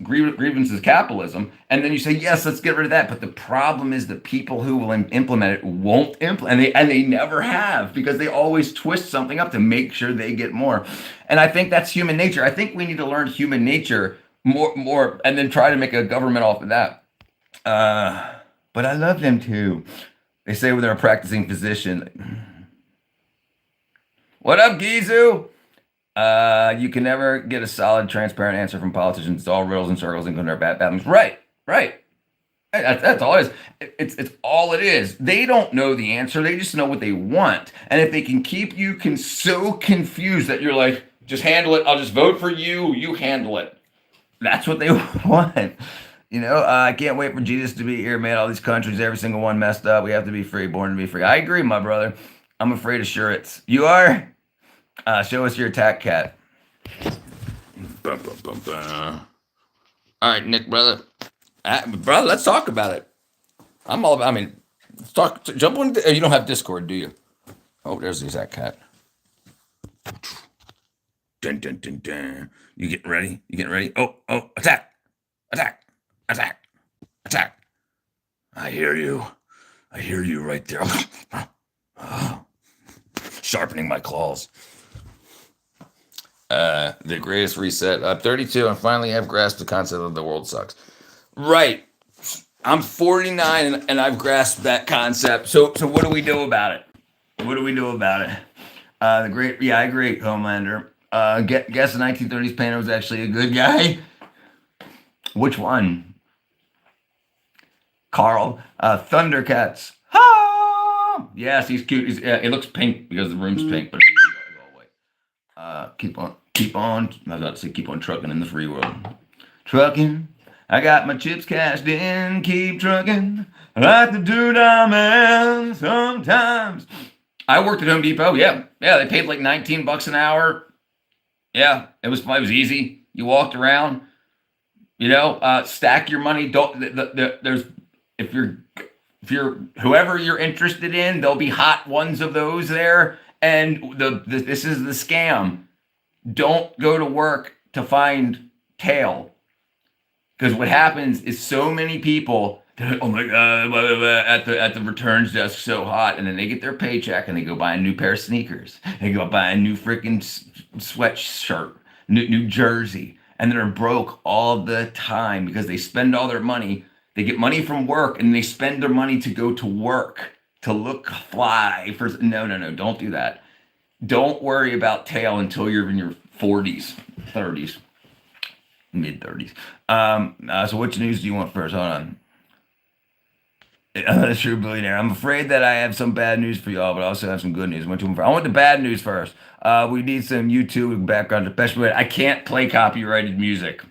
grievances capitalism, and then you say, yes, let's get rid of that. But the problem is the people who will implement it won't implement, and they never have, because they always twist something up to make sure they get more. And I think that's human nature. I think we need to learn human nature more, and then try to make a government off of that. But but I love them too. They say when they're a practicing physician, what up, Gizu? You can never get a solid, transparent answer from politicians. It's all riddles and circles and their bad battlings. Right, right. That's all it is. It's all it is. They don't know the answer. They just know what they want. And if they can keep you so confused that you're like, just handle it. I'll just vote for you. You handle it. That's what they want. I can't wait for Jesus to be here, man. All these countries, every single one messed up. We have to be free, born to be free. I agree, my brother. I'm afraid of shirts. You are? Show us your attack cat. Bum, bum, bum, bum. All right, Nick, brother. Brother, let's talk about it. I'm all about, let's talk. Jump on. You don't have Discord, do you? Oh, there's the attack cat. Dun, dun, dun, dun. You getting ready? You getting ready? Oh, attack. Attack. Attack. Attack. I hear you. I hear you right there. Sharpening my claws. The greatest reset. I'm 32 and finally have grasped the concept of the world sucks. Right. I'm 49 and I've grasped that concept. So what do we do about it? What do we do about it? I agree, Homelander. Guess the 1930s painter was actually a good guy. Which one? Carl. Thundercats. Ha! Yes, he's cute. It looks pink because the room's pink, but keep on. I was about to say keep on trucking in the free world. Trucking. I got my chips cashed in. Keep trucking. I like to do diamond sometimes. I worked at Home Depot. Yeah. They paid like $19 an hour. Yeah, it was easy. You walked around. Stack your money. There's if you're whoever you're interested in, there'll be hot ones of those there. And this is the scam. Don't go to work to find tail, because what happens is so many people. Oh my god! Blah, blah, blah, at the returns desk, so hot, and then they get their paycheck and they go buy a new pair of sneakers. They go buy a new freaking sweatshirt, new jersey, and they're broke all the time because they spend all their money. They get money from work and they spend their money to go to work to look fly. No, don't do that. Don't worry about tail until you're in your 40s, 30s, mid 30s. So which news do you want first? Hold on. I'm a true billionaire. I'm afraid that I have some bad news for y'all, but I also have some good news. I want the bad news first. We need some YouTube background, especially. I can't play copyrighted music.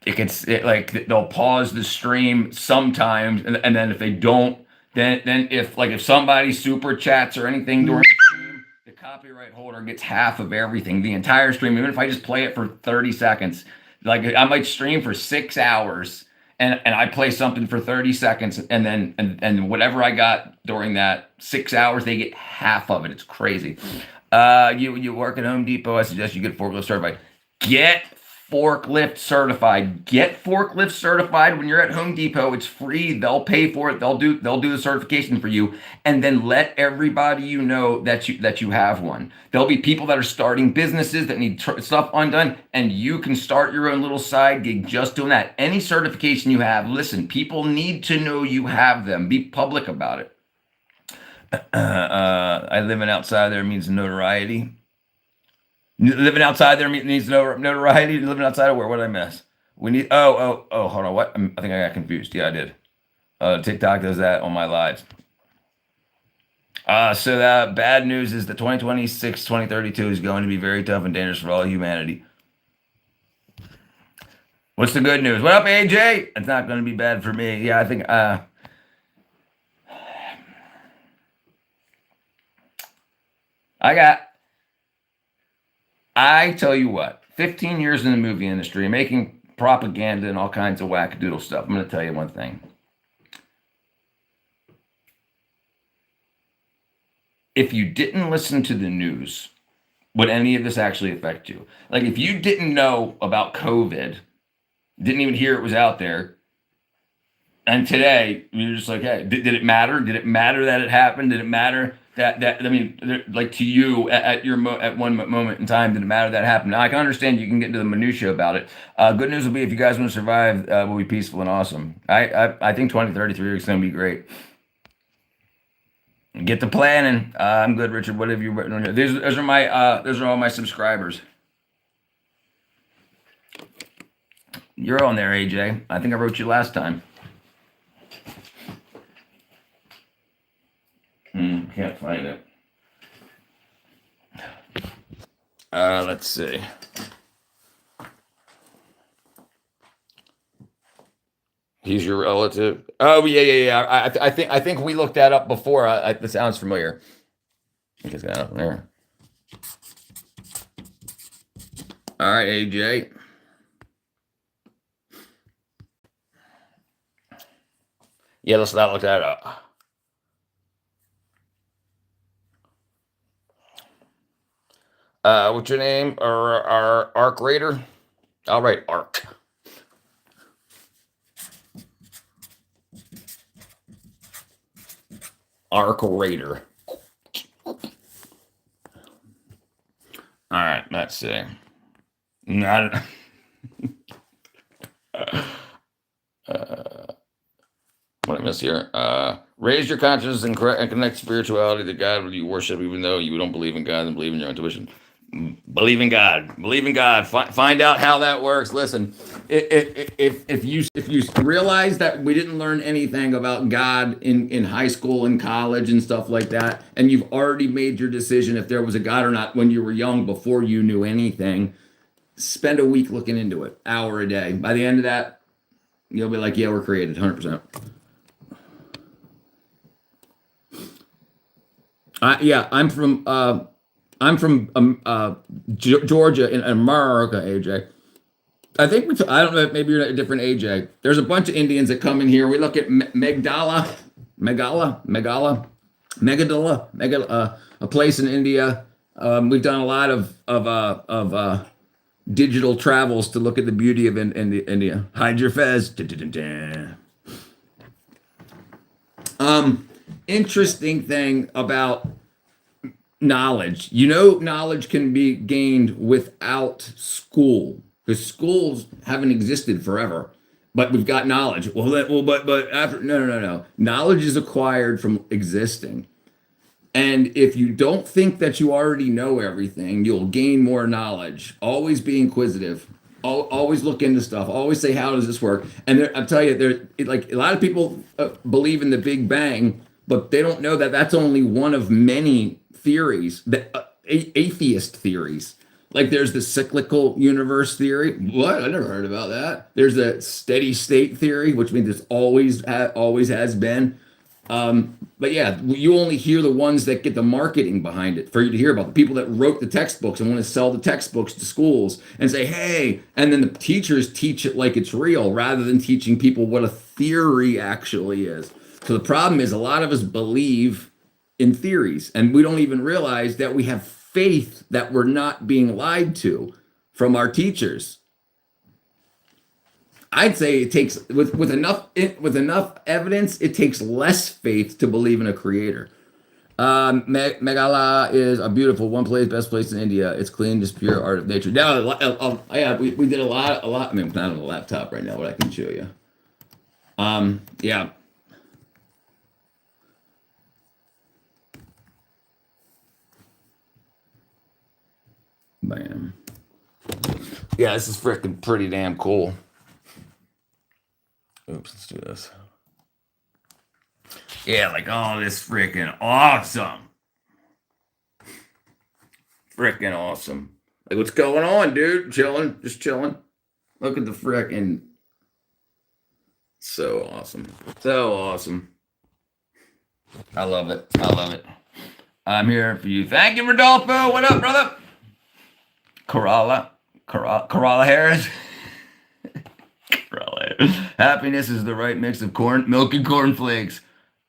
They'll pause the stream sometimes, and then if they don't, then if somebody super chats or anything during the stream, the copyright holder gets half of everything, the entire stream. Even if I just play it for 30 seconds, like I might stream for 6 hours. And I play something for 30 seconds, and then and whatever I got during that 6 hours, they get half of it. It's crazy. You work at Home Depot. I suggest you get forklift certified. Get forklift certified. Get forklift certified when you're at Home Depot. It's free. They'll pay for it. They'll do the certification for you, and then let everybody know that you have one. There'll be people that are starting businesses that need stuff undone, and you can start your own little side gig just doing that. Any certification you have, listen, people need to know you have them. Be public about it. I living outside there means notoriety. Living outside there means notoriety. Living outside of where? What did I miss? We need. Hold on. What? I think I got confused. Yeah, I did. TikTok does that on my lives. So the bad news is that 2026, 2032 is going to be very tough and dangerous for all humanity. What's the good news? What up, AJ? It's not going to be bad for me. Yeah, I think. I tell you what, 15 years in the movie industry, making propaganda and all kinds of wackadoodle stuff. I'm going to tell you one thing. If you didn't listen to the news, would any of this actually affect you? Like if you didn't know about COVID, didn't even hear it was out there, and today you're just like, hey, did it matter? Did it matter that it happened? Did it matter that I mean, like to you at your at one moment in time, didn't matter that happened. Now, I can understand you can get into the minutia about it. Good news will be if you guys want to survive, we'll be peaceful and awesome. I think 2033 is going to be great. Get the planning. I'm good, Richard. What have you written on here? Those are all my subscribers. You're on there, AJ. I think I wrote you last time. Can't find it. Let's see. He's your relative. Oh yeah. I think we looked that up before. That sounds familiar. I think it's got up there. All right, AJ. Yeah, let's not look that up. What's your name? Our Arc Raider? I'll write Arc. Arc Raider. All right, let's see. Not. What I miss here? Raise your consciousness and connect spirituality to God you worship, even though you don't believe in God and believe in your intuition. Believe in God. Believe in God. Find out how that works. Listen, if you realize that we didn't learn anything about God in high school and college and stuff like that, and you've already made your decision if there was a God or not when you were young before you knew anything, spend a week looking into it, hour a day. By the end of that, you'll be like, yeah, we're created, 100%. Yeah, I'm from Georgia in America, AJ. I think I don't know. Maybe you're at a different AJ. There's a bunch of Indians that come in here. We look at Megadala, a place in India. We've done a lot of digital travels to look at the beauty of India. Hide your fez. Interesting thing about knowledge. Knowledge can be gained without school because schools haven't existed forever. But we've got knowledge. But after no. Knowledge is acquired from existing. And if you don't think that you already know everything, you'll gain more knowledge. Always be inquisitive. Always look into stuff. Always say, "How does this work?" And I'll tell you, like a lot of people believe in the Big Bang, but they don't know that that's only one of many theories, that atheist theories. Like there's the cyclical universe theory. What? I never heard about that. There's the steady state theory, which means it's always has been. But yeah, you only hear the ones that get the marketing behind it for you to hear about. The people that wrote the textbooks and want to sell the textbooks to schools and say, hey, and then the teachers teach it like it's real rather than teaching people what a theory actually is. So the problem is a lot of us believe in theories and we don't even realize that we have faith that we're not being lied to from our teachers. I'd say it takes with enough evidence, it takes less faith to believe in a creator. Meghalaya is a beautiful best place in India. It's clean, just pure art of nature. Now, yeah, we did a lot. I mean, it's not on the laptop right now, but I can show you. Yeah. Bam. Yeah, this is freaking pretty damn cool. Oops, let's do this. Yeah, like, oh, this freaking awesome. Freaking awesome. Like, what's going on, dude? Chilling, just chilling. Look at the freaking. So awesome. So awesome. I love it. I love it. I'm here for you. Thank you, Rodolfo. What up, brother? Corolla Harris. Happiness is the right mix of milk and cornflakes.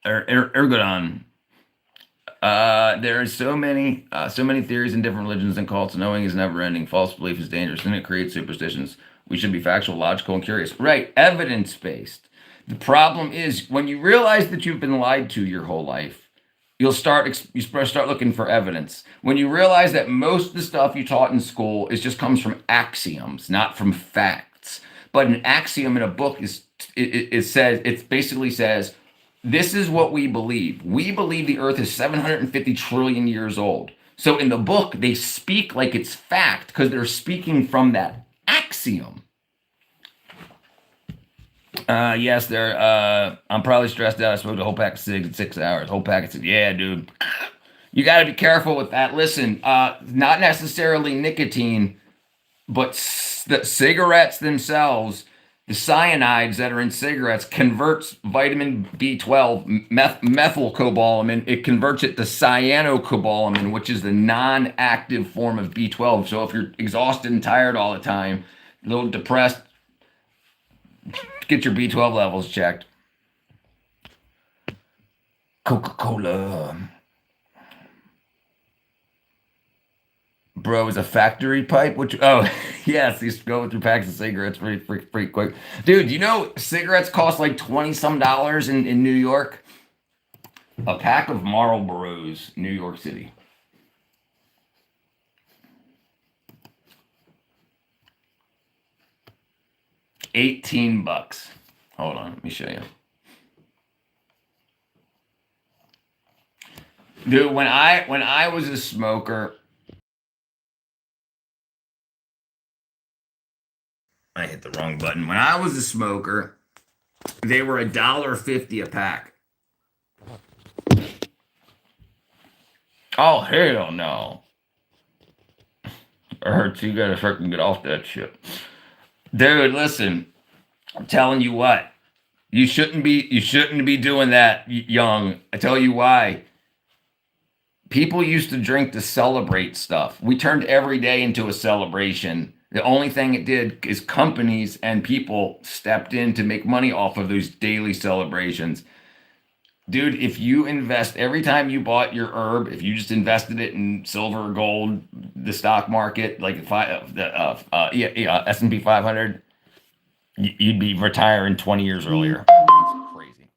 Ergodon. There are so many theories in different religions and cults. Knowing is never ending. False belief is dangerous, and it creates superstitions. We should be factual, logical, and curious. Right, evidence based. The problem is when you realize that you've been lied to your whole life, you start looking for evidence. When you realize that most of the stuff you taught in school is just comes from axioms, not from facts. But an axiom in a book it says it basically says this is what we believe. We believe the earth is 750 trillion years old. So in the book, they speak like it's fact because they're speaking from that axiom. Yes, they're. I'm probably stressed out. I smoked a whole pack of cigs in 6 hours. Whole pack of cigs. Yeah, dude. You got to be careful with that. Listen, not necessarily nicotine, but the cigarettes themselves, the cyanides that are in cigarettes converts vitamin B12 methylcobalamin. It converts it to cyanocobalamin, which is the non-active form of B12. So if you're exhausted and tired all the time, a little depressed, get your B12 levels checked. Coca-Cola. Bro, is a factory pipe? Which yes, these go through packs of cigarettes pretty quick. Dude, you know cigarettes cost like 20 some dollars in New York? A pack of Marlboros, New York City. 18 bucks. Hold on, let me show you. Dude, when I was a smoker, I hit the wrong button. When I was a smoker, they were $1.50 a pack. Oh hell no! I heard you gotta freaking get off that shit, dude. Listen, I'm telling you what, you shouldn't be doing that, young. I tell you why. People used to drink to celebrate stuff. We turned every day into a celebration. The only thing it did is companies and people stepped in to make money off of those daily celebrations. Dude, if you invest every time you bought your herb, if you just invested it in silver or gold, the stock market, like yeah, S&P 500, you'd be retiring 20 years earlier. It's crazy.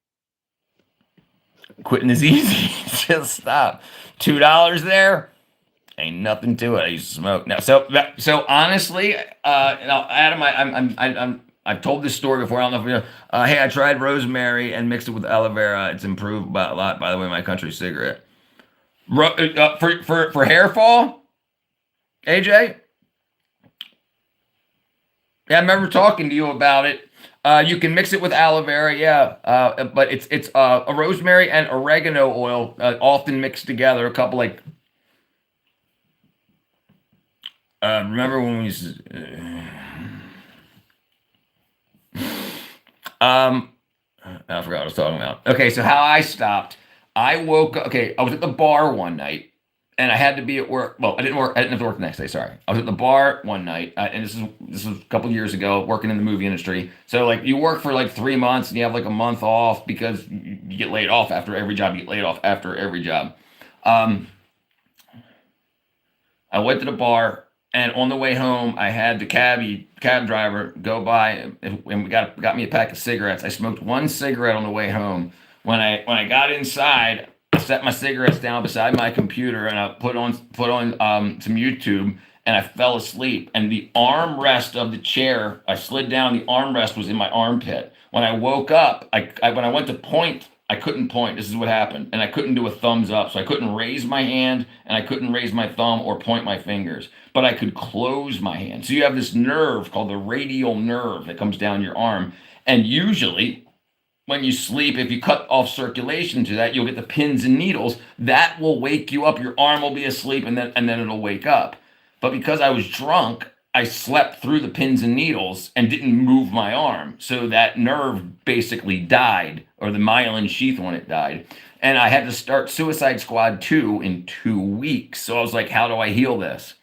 Quitting is easy. Just stop. $2 there, ain't nothing to it. I used to smoke. Now, so honestly, now Adam, I've told this story before. I don't know if you know. Hey, I tried rosemary and mixed it with aloe vera. It's improved by a lot. By the way, my country cigarette. For hair fall, AJ. Yeah, I remember talking to you about it. You can mix it with aloe vera, yeah, but it's a rosemary and oregano oil often mixed together. A couple like remember when we used to, um I forgot what I was talking about. Okay, so how I stopped. I woke up. Okay, I was at the bar one night, and I had to be at work. Well, I didn't work. I didn't have to work the next day. Sorry, I was at the bar one night, and this was a couple years ago, working in the movie industry. So like, you work for like 3 months, and you have like a month off because you get laid off after every job. You get laid off after every job. Um, I went to the bar, and on the way home, I had the cab driver go by and we got me a pack of cigarettes. I smoked one cigarette on the way home. When I got inside, I set my cigarettes down beside my computer and I put on some YouTube and I fell asleep. And the armrest of the chair, I slid down. The armrest was in my armpit. When I woke up, when I went to point, I couldn't point. This is what happened. And I couldn't do a thumbs up. So I couldn't raise my hand and I couldn't raise my thumb or point my fingers. But I could close my hand. So you have this nerve called the radial nerve that comes down your arm. And usually, when you sleep, if you cut off circulation to that, you'll get the pins and needles. That will wake you up. Your arm will be asleep and then it'll wake up. But because I was drunk, I slept through the pins and needles and didn't move my arm. So that nerve basically died, or the myelin sheath on it died. And I had to start Suicide Squad 2 in 2 weeks. So I was like, how do I heal this?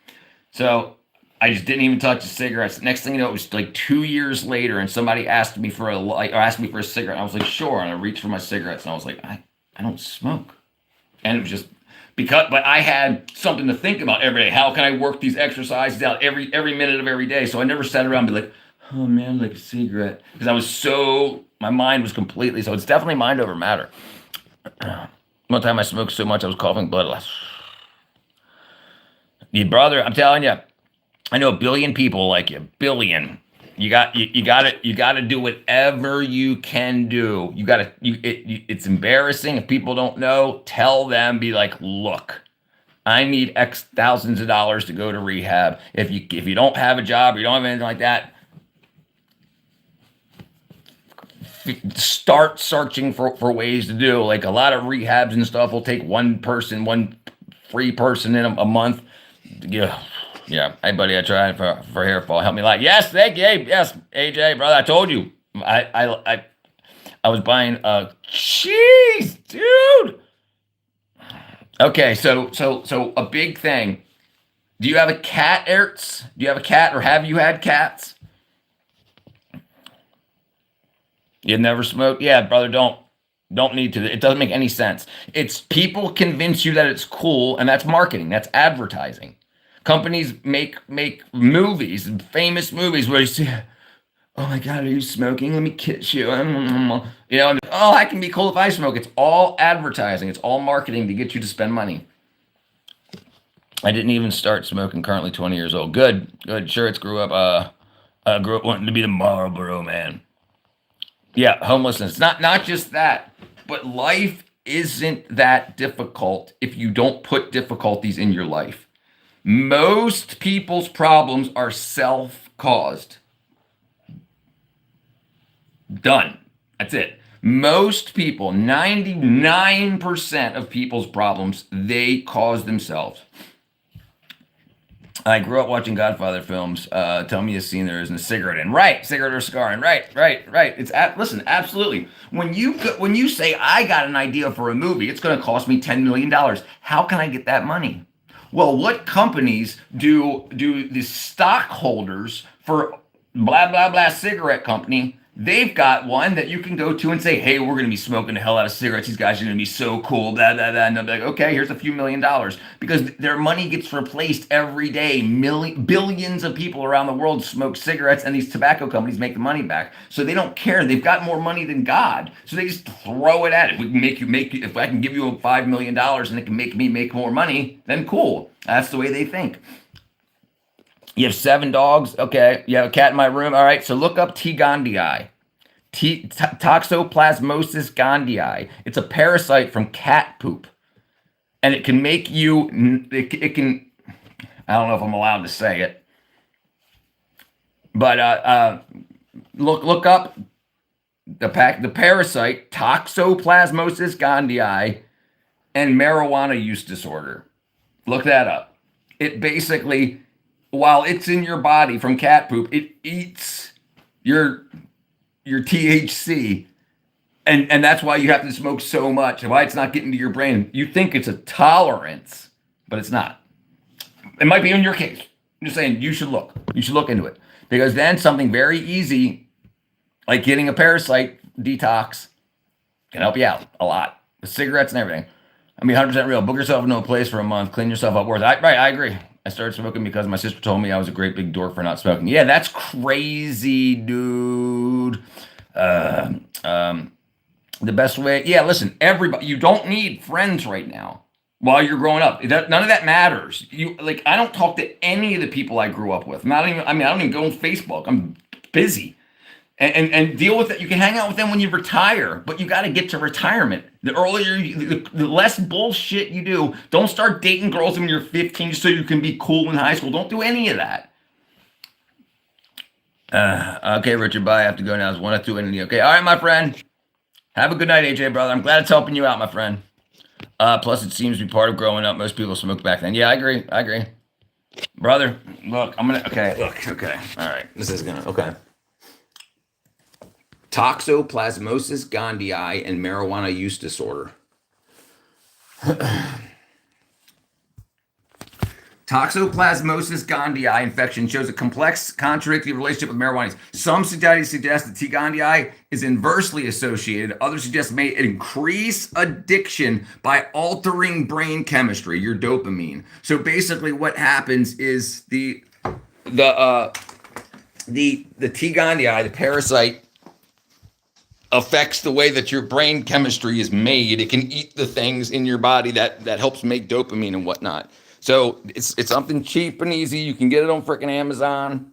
So I just didn't even touch the cigarettes. Next thing you know, it was like 2 years later, and somebody asked me for a light or asked me for a cigarette. And I was like, sure. And I reached for my cigarettes, and I was like, I don't smoke. And it was just because, but I had something to think about every day. How can I work these exercises out every minute of every day? So I never sat around and be like, oh man, like a cigarette, because my mind was completely. So it's definitely mind over matter. One time I smoked so much I was coughing blood. You brother, I'm telling you, I know a billion people like you. Billion. You got to do whatever you can do. It's embarrassing if people don't know. Tell them. Be like, look, I need X thousands of dollars to go to rehab. If you don't have a job or you don't have anything like that, start searching for ways to do. Like a lot of rehabs and stuff will take one free person in a month. Yeah. Yeah. Hey, buddy, I tried for hair fall. Help me like, yes, thank you. Hey, yes, AJ, brother, I told you. I was buying cheese, dude. Okay, so a big thing. Do you have a cat, Ertz? Do you have a cat or have you had cats? You never smoked? Yeah, brother, don't need to. It doesn't make any sense. It's people convince you that it's cool, and that's marketing. That's advertising. Companies make movies, famous movies where you see, oh my God, are you smoking? Let me kiss you. Oh, I can be cool if I smoke. It's all advertising. It's all marketing to get you to spend money. I didn't even start smoking. Currently 20 years old. Good, good. Sure, it's grew up. Grew up wanting to be the Marlboro man. Yeah, homelessness. Not just that, but life isn't that difficult if you don't put difficulties in your life. Most people's problems are self-caused. Done. That's it. Most people, 99% of people's problems, they cause themselves. I grew up watching Godfather films. Tell me a scene there isn't a cigarette in. Right, cigarette or cigar in. Right. Listen, absolutely. When you say I got an idea for a movie, it's going to cost me $10 million. How can I get that money? Well, what companies do the stockholders for blah blah blah cigarette company? They've got one that you can go to and say, hey, we're going to be smoking the hell out of cigarettes. These guys are going to be so cool, blah, blah, blah. And they'll be like, okay, here's a few $1,000,000. Because their money gets replaced every day. Billions of people around the world smoke cigarettes, and these tobacco companies make the money back. So they don't care. They've got more money than God. So they just throw it at it. We can make you, if I can give you $5 million and it can make me make more money, then cool. That's the way they think. You have 7 dogs. Okay. You have a cat in my room. All right. So look up T. gondii. Toxoplasmosis gondii. It's a parasite from cat poop. And it can make you, it can, I don't know if I'm allowed to say it, but look up the parasite Toxoplasmosis gondii and marijuana use disorder. Look that up. It basically, while it's in your body from cat poop, it eats your THC. And that's why you have to smoke so much, and why it's not getting to your brain. You think it's a tolerance, but it's not. It might be in your case. I'm just saying you should look. You should look into it. Because then something very easy, like getting a parasite detox, can help you out a lot. With cigarettes and everything. I mean, 100% real. Book yourself into a place for a month. Clean yourself up. I agree. I started smoking because my sister told me I was a great big dork for not smoking. Yeah, that's crazy, dude. The best way, yeah, listen, everybody, you don't need friends right now while you're growing up. None of that matters. I don't talk to any of the people I grew up with. I don't even go on Facebook. I'm busy. And deal with it. You can hang out with them when you retire, but you got to get to retirement. The earlier, the less bullshit you do. Don't start dating girls when you're 15 just so you can be cool in high school. Don't do any of that. Okay, Richard, bye. I have to go now. It's 1:02 in the okay. All right, my friend. Have a good night, AJ, brother. I'm glad it's helping you out, my friend. Plus, it seems to be part of growing up. Most people smoked back then. Yeah, I agree. Brother, look, okay. All right. This is okay. Toxoplasmosis gondii and marijuana use disorder. Toxoplasmosis gondii infection shows a complex, contradictory relationship with marijuana. Some studies suggest that T. gondii is inversely associated. Others suggest it may increase addiction by altering brain chemistry, your dopamine. So basically, what happens is the T. gondii, the parasite, affects the way that your brain chemistry is made. It can eat the things in your body that helps make dopamine and whatnot. So it's something cheap and easy. You can get it on freaking Amazon.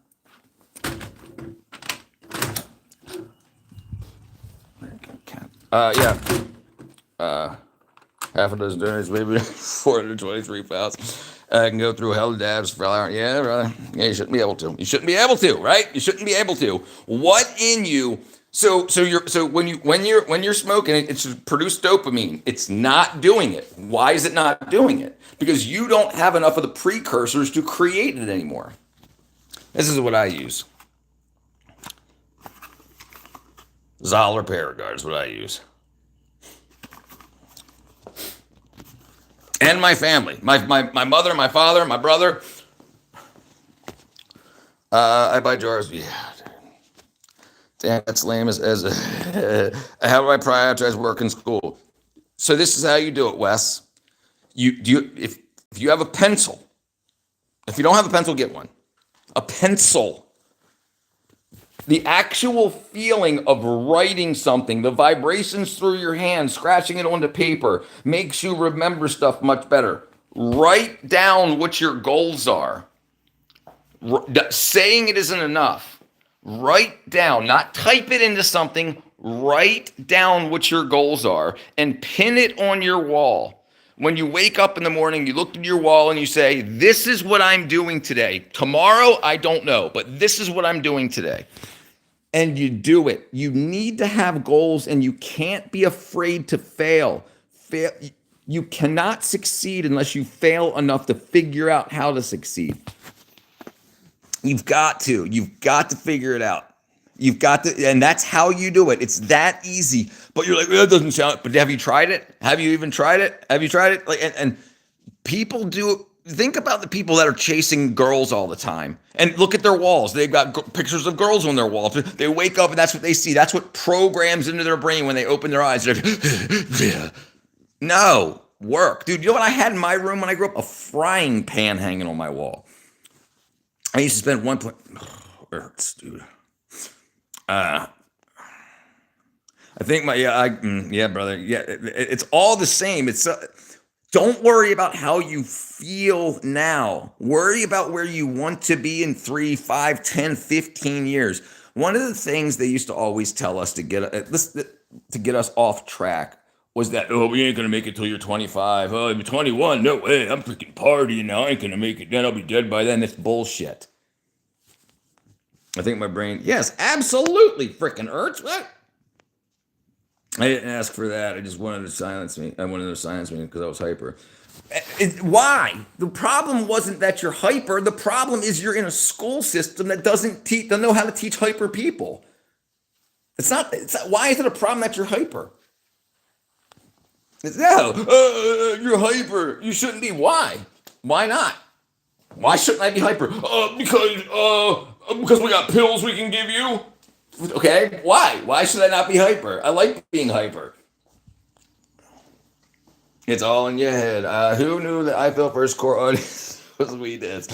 Yeah. Half a dozen dinners, maybe 423 pounds. I can go through hell dabs for an hour. Yeah, brother. Yeah, you shouldn't be able to. You shouldn't be able to, right? You shouldn't be able to. What in you? So when you're smoking, it should produce dopamine. It's not doing it. Why is it not doing it? Because you don't have enough of the precursors to create it anymore. This is what I use. Zoller Paragard is what I use. And my family, my mother, my father, my brother. I buy jars. Yeah, damn, that's lame. As how do I prioritize work and school? So this is how you do it, Wes. If you have a pencil, if you don't have a pencil, get one. A pencil. The actual feeling of writing something, the vibrations through your hand, scratching it onto paper, makes you remember stuff much better. Write down what your goals are. Saying it isn't enough. Write down, not type it into something. Write down what your goals are and pin it on your wall. When you wake up in the morning, you look at your wall and you say, this is what I'm doing today. Tomorrow, I don't know, but this is what I'm doing today. And you do it. You need to have goals, and you can't be afraid to fail. You cannot succeed unless you fail enough to figure out how to succeed. You've got to figure it out. You've got to, and that's how you do it. It's that easy. But you're like, that doesn't sound, but have you tried it? Have you even tried it? Have you tried it? Like, and people do. Think about the people that are chasing girls all the time and look at their walls. They've got pictures of girls on their walls. They wake up and that's what they see. That's what programs into their brain when they open their eyes. No, work. Dude, you know what I had in my room when I grew up? A frying pan hanging on my wall. I used to spend hurts, dude. I think yeah, brother. Yeah, it's all the same. It's don't worry about how you feel now. Worry about where you want to be in 3, 5, 10, 15 years. One of the things they used to always tell us to get us off track was that, oh, we ain't going to make it till you're 25. Oh, I'm 21. No way. I'm freaking partying now. I ain't going to make it. Then I'll be dead by then. It's bullshit. I think my brain, yes, absolutely freaking hurts. What? I didn't ask for that. I just wanted to silence me. I wanted to silence me because I was hyper. Why? The problem wasn't that you're hyper. The problem is you're in a school system that doesn't know how to teach hyper people. It's not. Why is it a problem that you're hyper? You're hyper. You shouldn't be. Why? Why not? Why shouldn't I be hyper? Because we got pills we can give you. Okay, why? Why should I not be hyper? I like being hyper. It's all in your head. Who knew that I felt first core audience was we did?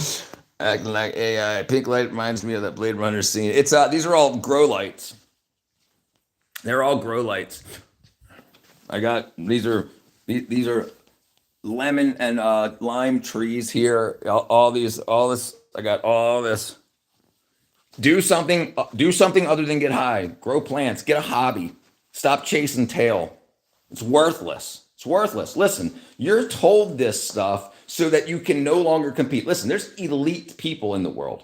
Acting like AI. Pink light reminds me of that Blade Runner scene. It's these are all grow lights. They're all grow lights. I got these are lemon and lime trees here. All this. I got all this. Do something other than get high. Grow plants. Get a hobby. Stop chasing tail. It's worthless. It's worthless. Listen, you're told this stuff so that you can no longer compete. Listen, there's elite people in the world.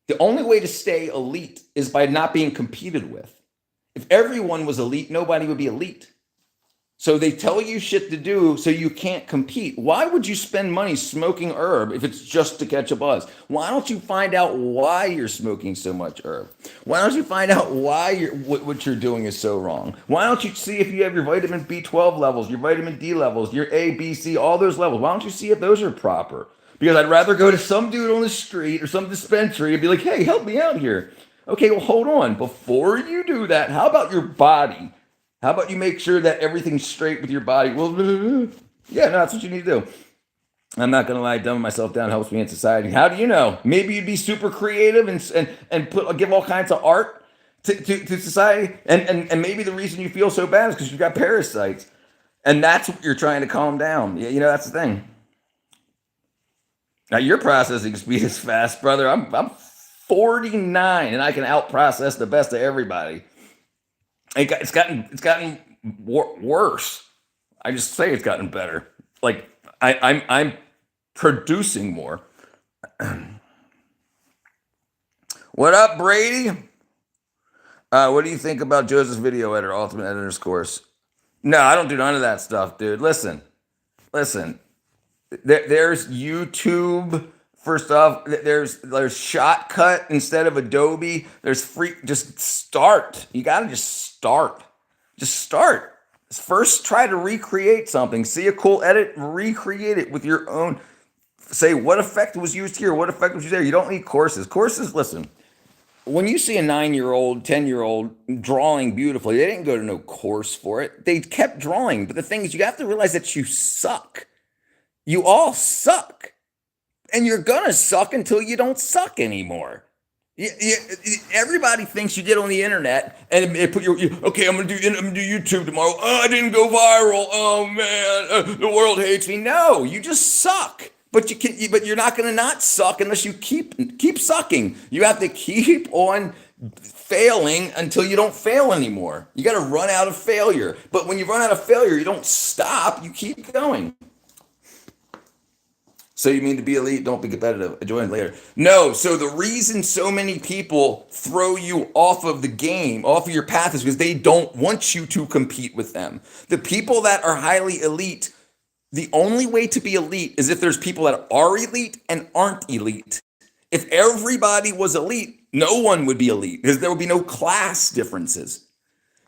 The only way to stay elite is by not being competed with. If everyone was elite, nobody would be elite. So they tell you shit to do so you can't compete. Why would you spend money smoking herb if it's just to catch a buzz? Why don't you find out why you're smoking so much herb? Why don't you find out why what you're doing is so wrong? Why don't you see if you have your vitamin B12 levels, your vitamin D levels, your A, B, C, all those levels? Why don't you see if those are proper? Because I'd rather go to some dude on the street or some dispensary and be like, hey, help me out here. Okay, well, hold on. Before you do that, how about your body? How about you make sure that everything's straight with your body? Well, yeah, no, that's what you need to do. I'm not gonna lie, dumbing myself down helps me in society. How do you know? Maybe you'd be super creative and give all kinds of art to society. And maybe the reason you feel so bad is because you've got parasites. And that's what you're trying to calm down. You know, that's the thing. Now your processing speed is fast, brother. I'm 49 and I can out process the best of everybody. It's gotten worse. I just say it's gotten better. Like I'm producing more. What up, Brady? What do you think about Joseph's video editor, Ultimate Editor's course? No, I don't do none of that stuff, dude. Listen. There's YouTube for stuff. There's Shotcut instead of Adobe. There's free. Just start. You gotta just start. Just start. First, try to recreate something. See a cool edit, recreate it with your own. Say what effect was used here, what effect was used there. You don't need courses. Courses, listen. When you see a 9-year-old, 10-year-old drawing beautifully, they didn't go to no course for it. They kept drawing. But the thing is, you have to realize that you suck. You all suck. And you're going to suck until you don't suck anymore. Everybody thinks you get on the internet and they put okay, I'm gonna do YouTube tomorrow. Oh, I didn't go viral. Oh man, the world hates me. No, you just suck. But you're not gonna not suck unless you keep sucking. You have to keep on failing until you don't fail anymore. You got to run out of failure. But when you run out of failure, you don't stop. You keep going. So you mean to be elite, don't be competitive. Join later. No, so the reason so many people throw you off of the game, off of your path, is because they don't want you to compete with them. The people that are highly elite, the only way to be elite is if there's people that are elite and aren't elite. If everybody was elite, no one would be elite because there would be no class differences.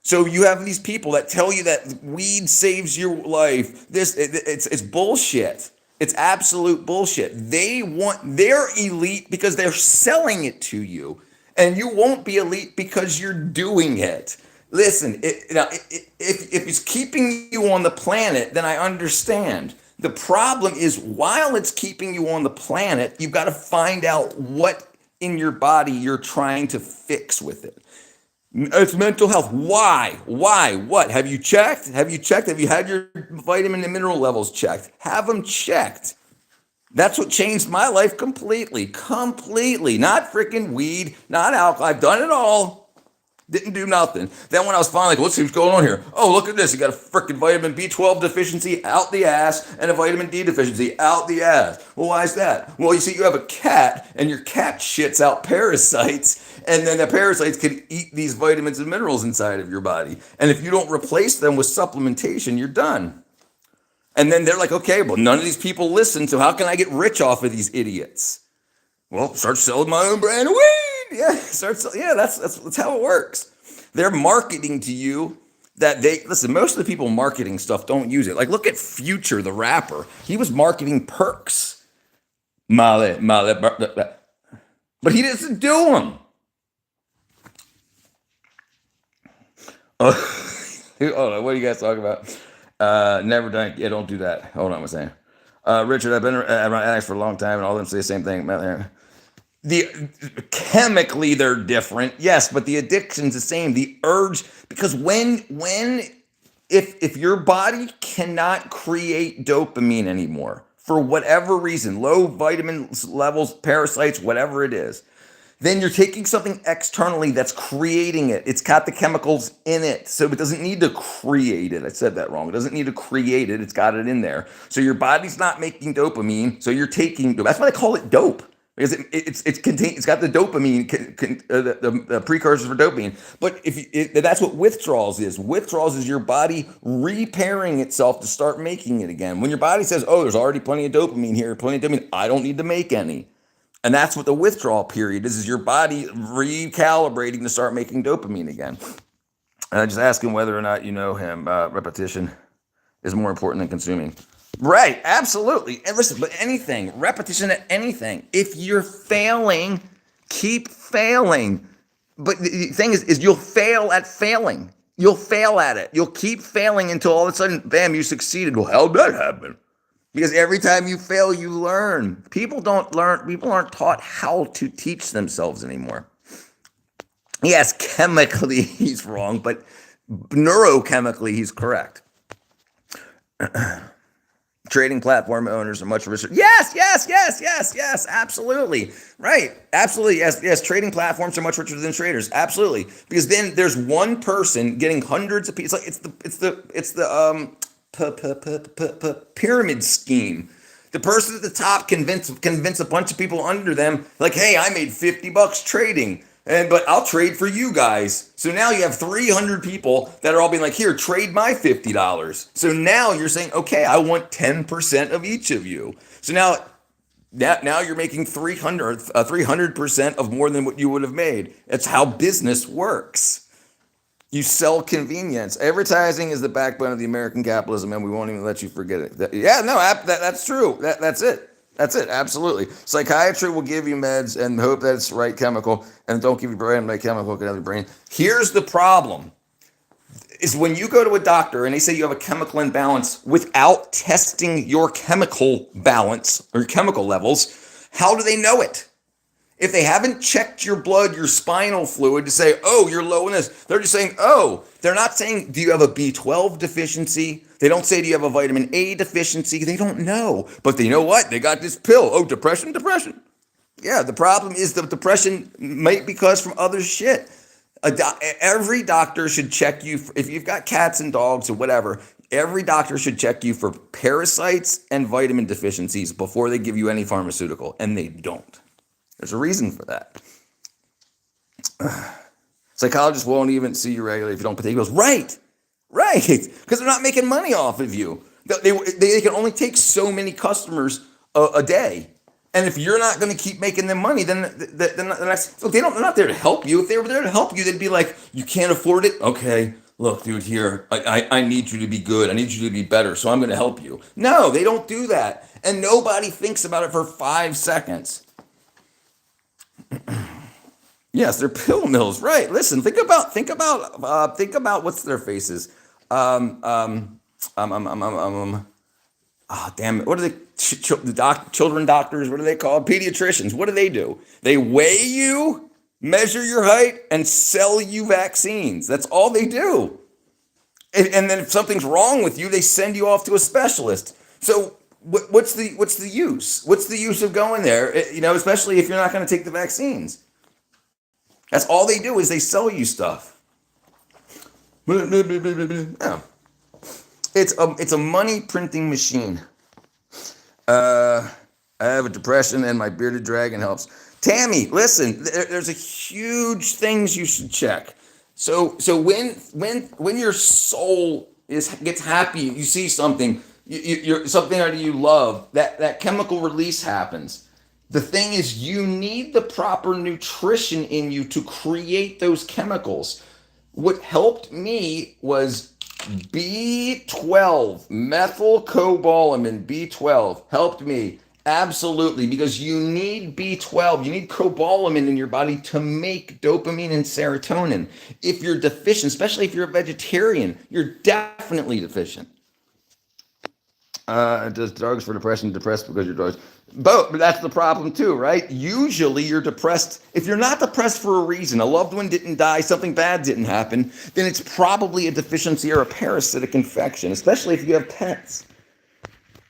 So you have these people that tell you that weed saves your life. It's bullshit. It's absolute bullshit. They're elite because they're selling it to you, and you won't be elite because you're doing it. Listen, if it's keeping you on the planet, then I understand. The problem is, while it's keeping you on the planet, you've got to find out what in your body you're trying to fix with it. It's mental health. Why? What? Have you checked? Have you had your vitamin and mineral levels checked? Have them checked. That's what changed my life completely. Not freaking weed, not alcohol. I've done it all. Didn't do nothing. Then when I was finally like, let's see what's going on here. Oh, look at this. You got a freaking vitamin B12 deficiency out the ass and a vitamin D deficiency out the ass. Well, why is that? Well, you see, you have a cat and your cat shits out parasites, and then the parasites can eat these vitamins and minerals inside of your body. And if you don't replace them with supplementation, you're done. And then they're like, okay, well, none of these people listen, so how can I get rich off of these idiots? Well, start selling my own brand of weed. That's how it works. They're marketing to you that listen, most of the people marketing stuff don't use it. Like, look at Future, the rapper. He was marketing perks. But he doesn't do them. Oh, hold on, what are you guys talking about? Never done. Yeah, don't do that. Hold on, what's that? Richard, I've been around addicts for a long time, and all of them say the same thing. Chemically they're different, yes, but the addiction's the same. The urge, because if your body cannot create dopamine anymore for whatever reason, low vitamin levels, parasites, whatever it is, then you're taking something externally that's creating it. It's got the chemicals in it, so it doesn't need to create it. I said that wrong. It doesn't need to create it. It's got it in there. So your body's not making dopamine, so you're taking. That's why they call it dope. Because it's got the dopamine, the precursors for dopamine. But that's what withdrawals is. Withdrawals is your body repairing itself to start making it again. When your body says, "Oh, there's already plenty of dopamine here, plenty of dopamine. I don't need to make any," and that's what the withdrawal period is your body recalibrating to start making dopamine again. Just asking whether or not you know him. Repetition is more important than consuming. Right, absolutely. And listen, but anything, repetition at anything. If you're failing, keep failing. But the thing is you'll fail at failing. You'll fail at it. You'll keep failing until all of a sudden, bam, you succeeded. Well, how'd that happen? Because every time you fail, you learn. People don't learn. People aren't taught how to teach themselves anymore. Yes, chemically he's wrong, but neurochemically he's correct. Trading platform owners are much richer. Yes, yes, yes, yes, yes, absolutely. Right. Absolutely. Yes, yes. Trading platforms are much richer than traders. Absolutely. Because then there's one person getting hundreds of people. It's the pyramid scheme. The person at the top convince a bunch of people under them, like, hey, I made $50 trading. But I'll trade for you guys. So now you have 300 people that are all being like, here, trade my $50. So now you're saying, okay, I want 10% of each of you. So now you're making 300% of more than what you would have made. That's how business works. You sell convenience. Advertising is the backbone of the American capitalism, and we won't even let you forget it. That's true. That's it. That's it. Absolutely. Psychiatry will give you meds and hope that it's the right chemical, and don't give you brain right chemical can have your brain. Here's the problem: is when you go to a doctor and they say you have a chemical imbalance without testing your chemical balance or chemical levels. How do they know it? If they haven't checked your blood, your spinal fluid to say, oh, you're low in this, they're just saying, oh, they're not saying, do you have a B12 deficiency? They don't say, do you have a vitamin A deficiency? They don't know. But they know what? They got this pill. Oh, depression. Yeah, the problem is the depression might be caused from other shit. Every doctor should check you, if you've got cats and dogs or whatever, every doctor should check you for parasites and vitamin deficiencies before they give you any pharmaceutical, and they don't. There's a reason for that. Psychologists won't even see you regularly if you don't partake. He goes, right, because they're not making money off of you. They can only take so many customers a day. And if you're not going to keep making them money, then look, they're not there to help you. If they were there to help you, they'd be like, you can't afford it? Okay, look, dude, here, I need you to be good. I need you to be better, so I'm going to help you. No, they don't do that. And nobody thinks about it for 5 seconds. Yes, they're pill mills, right? Listen, think about what's their faces. Um, um, damn it. What are they? Children doctors. What are they called? Pediatricians. What do? They weigh you, measure your height, and sell you vaccines. That's all they do. And then if something's wrong with you, they send you off to a specialist. So what's the use? What's the use of going there? Especially if you're not going to take the vaccines. That's all they do is they sell you stuff. No. It's a money printing machine. I have a depression and my bearded dragon helps. Tammy, listen, there's a huge things you should check. So when your soul gets happy, you see something, you're something that you love, that chemical release happens. The thing is, you need the proper nutrition in you to create those chemicals. What helped me was B12, methylcobalamin, B12 helped me absolutely because you need B12, you need cobalamin in your body to make dopamine and serotonin. If you're deficient, especially if you're a vegetarian, you're definitely deficient. Does drugs for depression depressed because you're drugs? Both, but that's the problem too, right? Usually you're depressed. If you're not depressed for a reason, a loved one didn't die, something bad didn't happen, then it's probably a deficiency or a parasitic infection, especially if you have pets.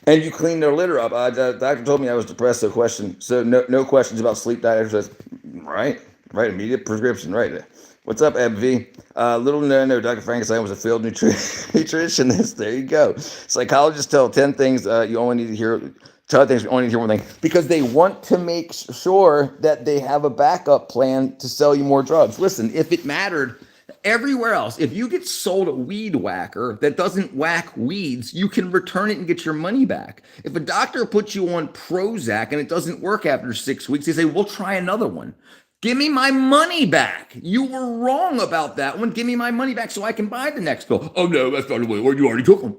And you clean their litter up. The doctor told me I was depressed, so no questions about sleep, diet, exercise. Right, immediate prescription, right. What's up, MV? Little no, Dr. Frankenstein was a failed nutritionist. There you go. Psychologists tell 10 things you only need to hear. 10 things you only need to hear one thing. Because they want to make sure that they have a backup plan to sell you more drugs. Listen, if it mattered, everywhere else, if you get sold a weed whacker that doesn't whack weeds, you can return it and get your money back. If a doctor puts you on Prozac and it doesn't work after 6 weeks, they say, we'll try another one. Give me my money back. You were wrong about that one. Give me my money back so I can buy the next pill. Oh, no, that's not the way. You already took them.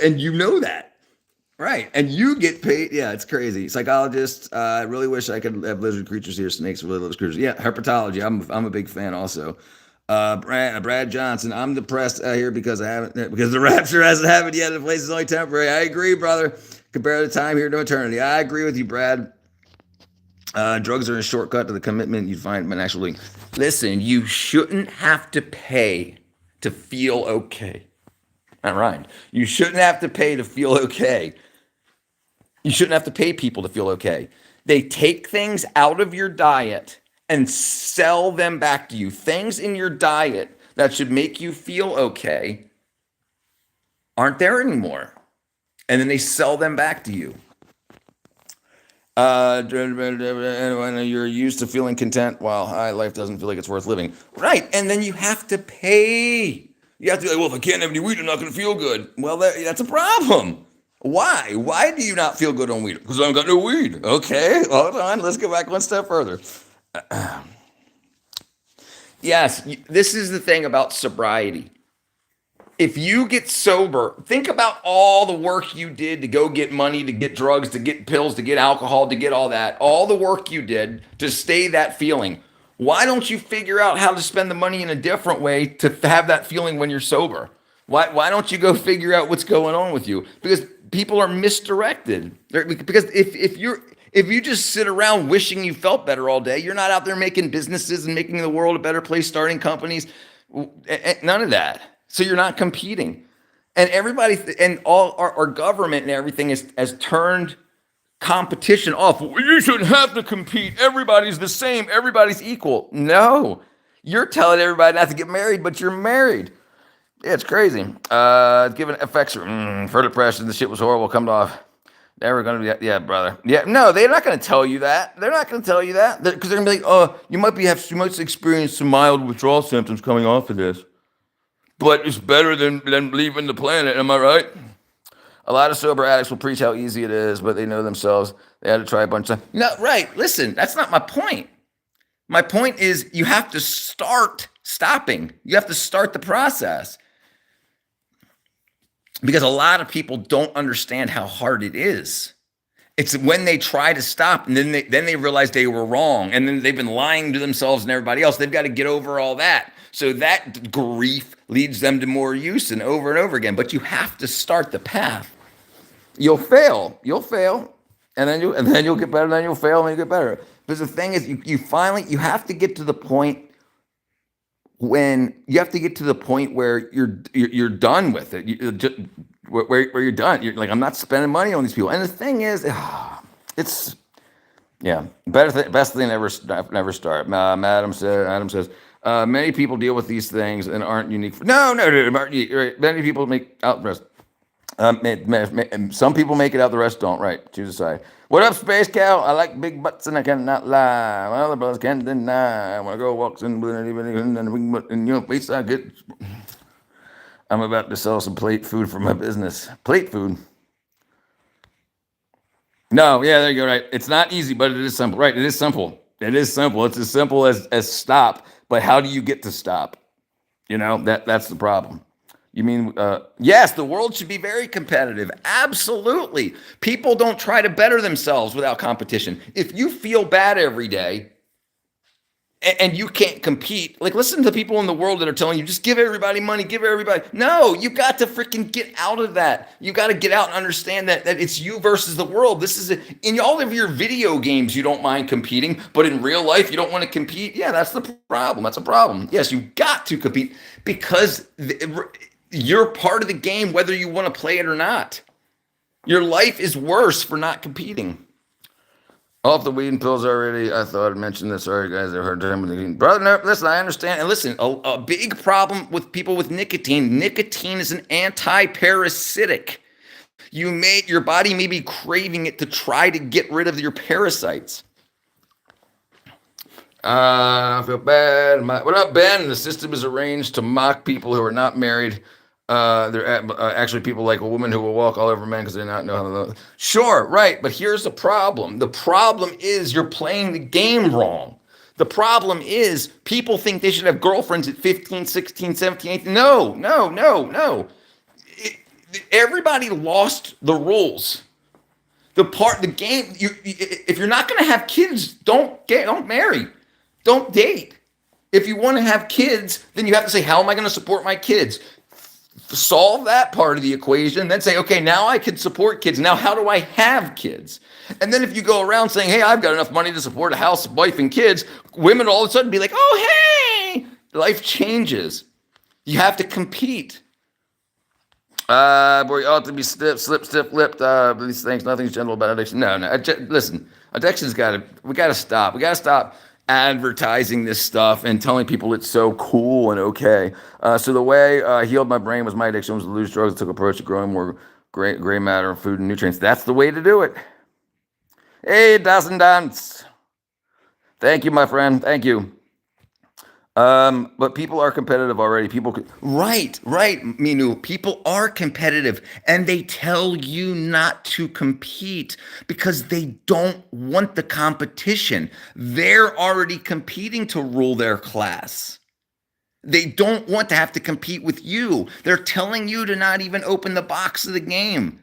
And you know that. Right. And you get paid. Yeah, it's crazy. Psychologists, I really wish I could have lizard creatures here. Snakes really lizard creatures. Yeah, herpetology. I'm a big fan also. Brad Johnson, I'm depressed here because the rapture hasn't happened yet. The place is only temporary. I agree, brother. Compare the time here to eternity. I agree with you, Brad. Drugs are a shortcut to the commitment you find when actually. Listen, you shouldn't have to pay to feel okay. All right. You shouldn't have to pay to feel okay. You shouldn't have to pay people to feel okay. They take things out of your diet and sell them back to you. Things in your diet that should make you feel okay aren't there anymore. And then they sell them back to you. When you're used to feeling content while life doesn't feel like it's worth living. Right. And then you have to pay. You have to be like, well, if I can't have any weed, I'm not going to feel good. Well, that's a problem. Why? Why do you not feel good on weed? Because I don't got no weed. Okay, hold on. Let's go back one step further. Yes, this is the thing about sobriety. If you get sober, think about all the work you did to go get money, to get drugs, to get pills, to get alcohol, to get all that. All the work you did to stay that feeling. Why don't you figure out how to spend the money in a different way to have that feeling when you're sober? Why don't you go figure out what's going on with you? Because people are misdirected. Because if you just sit around wishing you felt better all day, you're not out there making businesses and making the world a better place, starting companies. None of that. So you're not competing. And everybody and all our government and everything has turned competition off. You shouldn't have to compete. Everybody's the same. Everybody's equal. No. You're telling everybody not to get married, but you're married. Yeah, it's crazy. Given effects for depression, the shit was horrible. Come off. Never gonna be. Yeah, brother. Yeah, no, they're not gonna tell you that. They're not gonna tell you that because they're gonna be like, oh, you might experience some mild withdrawal symptoms coming off of this, but it's better than leaving the planet. Am I right? A lot of sober addicts will preach how easy it is, but they know themselves. They had to try a bunch of times. No, right. Listen, that's not my point. My point is you have to start stopping. You have to start the process. Because a lot of people don't understand how hard it is. It's when they try to stop and then they realize they were wrong. And then they've been lying to themselves and everybody else. They've got to get over all that. So that grief leads them to more use and over again. But you have to start the path. You'll fail. And then you'll get better, and then you'll fail, and then you'll get better. Because the thing is, you have to get to the point when you have to get to the point where you're done with it, where you're done. You're like, I'm not spending money on these people. And the thing is, it's best thing never start. Adam says many people deal with these things and aren't unique. No, many people make out the rest. Some people make it out, the rest don't. Right, choose a side. What up, Space Cow? I like big butts and I cannot lie. My other brothers can't deny. When a girl walks in with and your face, I get. I'm about to sell some plate food for my business. Plate food. No, yeah, there you go. Right, it's not easy, but it is simple. Right, it is simple. It's as simple as stop. But how do you get to stop? That's the problem. You mean, yes, the world should be very competitive. Absolutely. People don't try to better themselves without competition. If you feel bad every day and you can't compete, like listen to the people in the world that are telling you, just give everybody money, give everybody. No, you got to freaking get out of that. You got to get out and understand that it's you versus the world. This is in all of your video games, you don't mind competing, but in real life, you don't want to compete. Yeah, that's the problem. That's a problem. Yes, you got to compete because you're part of the game, whether you want to play it or not. Your life is worse for not competing. Off the weed and pills already. I thought I'd mention this. Sorry, guys. I've heard him. Brother, no, listen, I understand. And listen, a big problem with people with nicotine. Nicotine is an anti-parasitic. Your body may be craving it to try to get rid of your parasites. I feel bad. What up, Ben? The system is arranged to mock people who are not married. They're actually people like a woman who will walk all over men because they not know how to love. Sure, right. But here's the problem. The problem is you're playing the game wrong. The problem is people think they should have girlfriends at 15, 16, 17, 18. No. Everybody lost the rules. The game. If you're not going to have kids, don't marry. Don't date. If you want to have kids, then you have to say, how am I going to support my kids? solve that part of the equation, then say, okay, now I can support kids. Now, how do I have kids? And then if you go around saying, hey, I've got enough money to support a house, wife, and kids, women all of a sudden be like, oh, hey, life changes. You have to compete. Boy, you ought to be stiff, lipped. These things, nothing's gentle about addiction. No. Listen, addiction's we got to stop. We got to stop advertising this stuff and telling people it's so cool and okay. So the way I healed my brain was my addiction was to lose drugs. I took approach to growing more gray matter, food, and nutrients. That's the way to do it. Hey, Dawson Dance. Thank you, my friend. Thank you. But people are competitive already. Right, Minu. People are competitive and they tell you not to compete because they don't want the competition. They're already competing to rule their class. They don't want to have to compete with you. They're telling you to not even open the box of the game.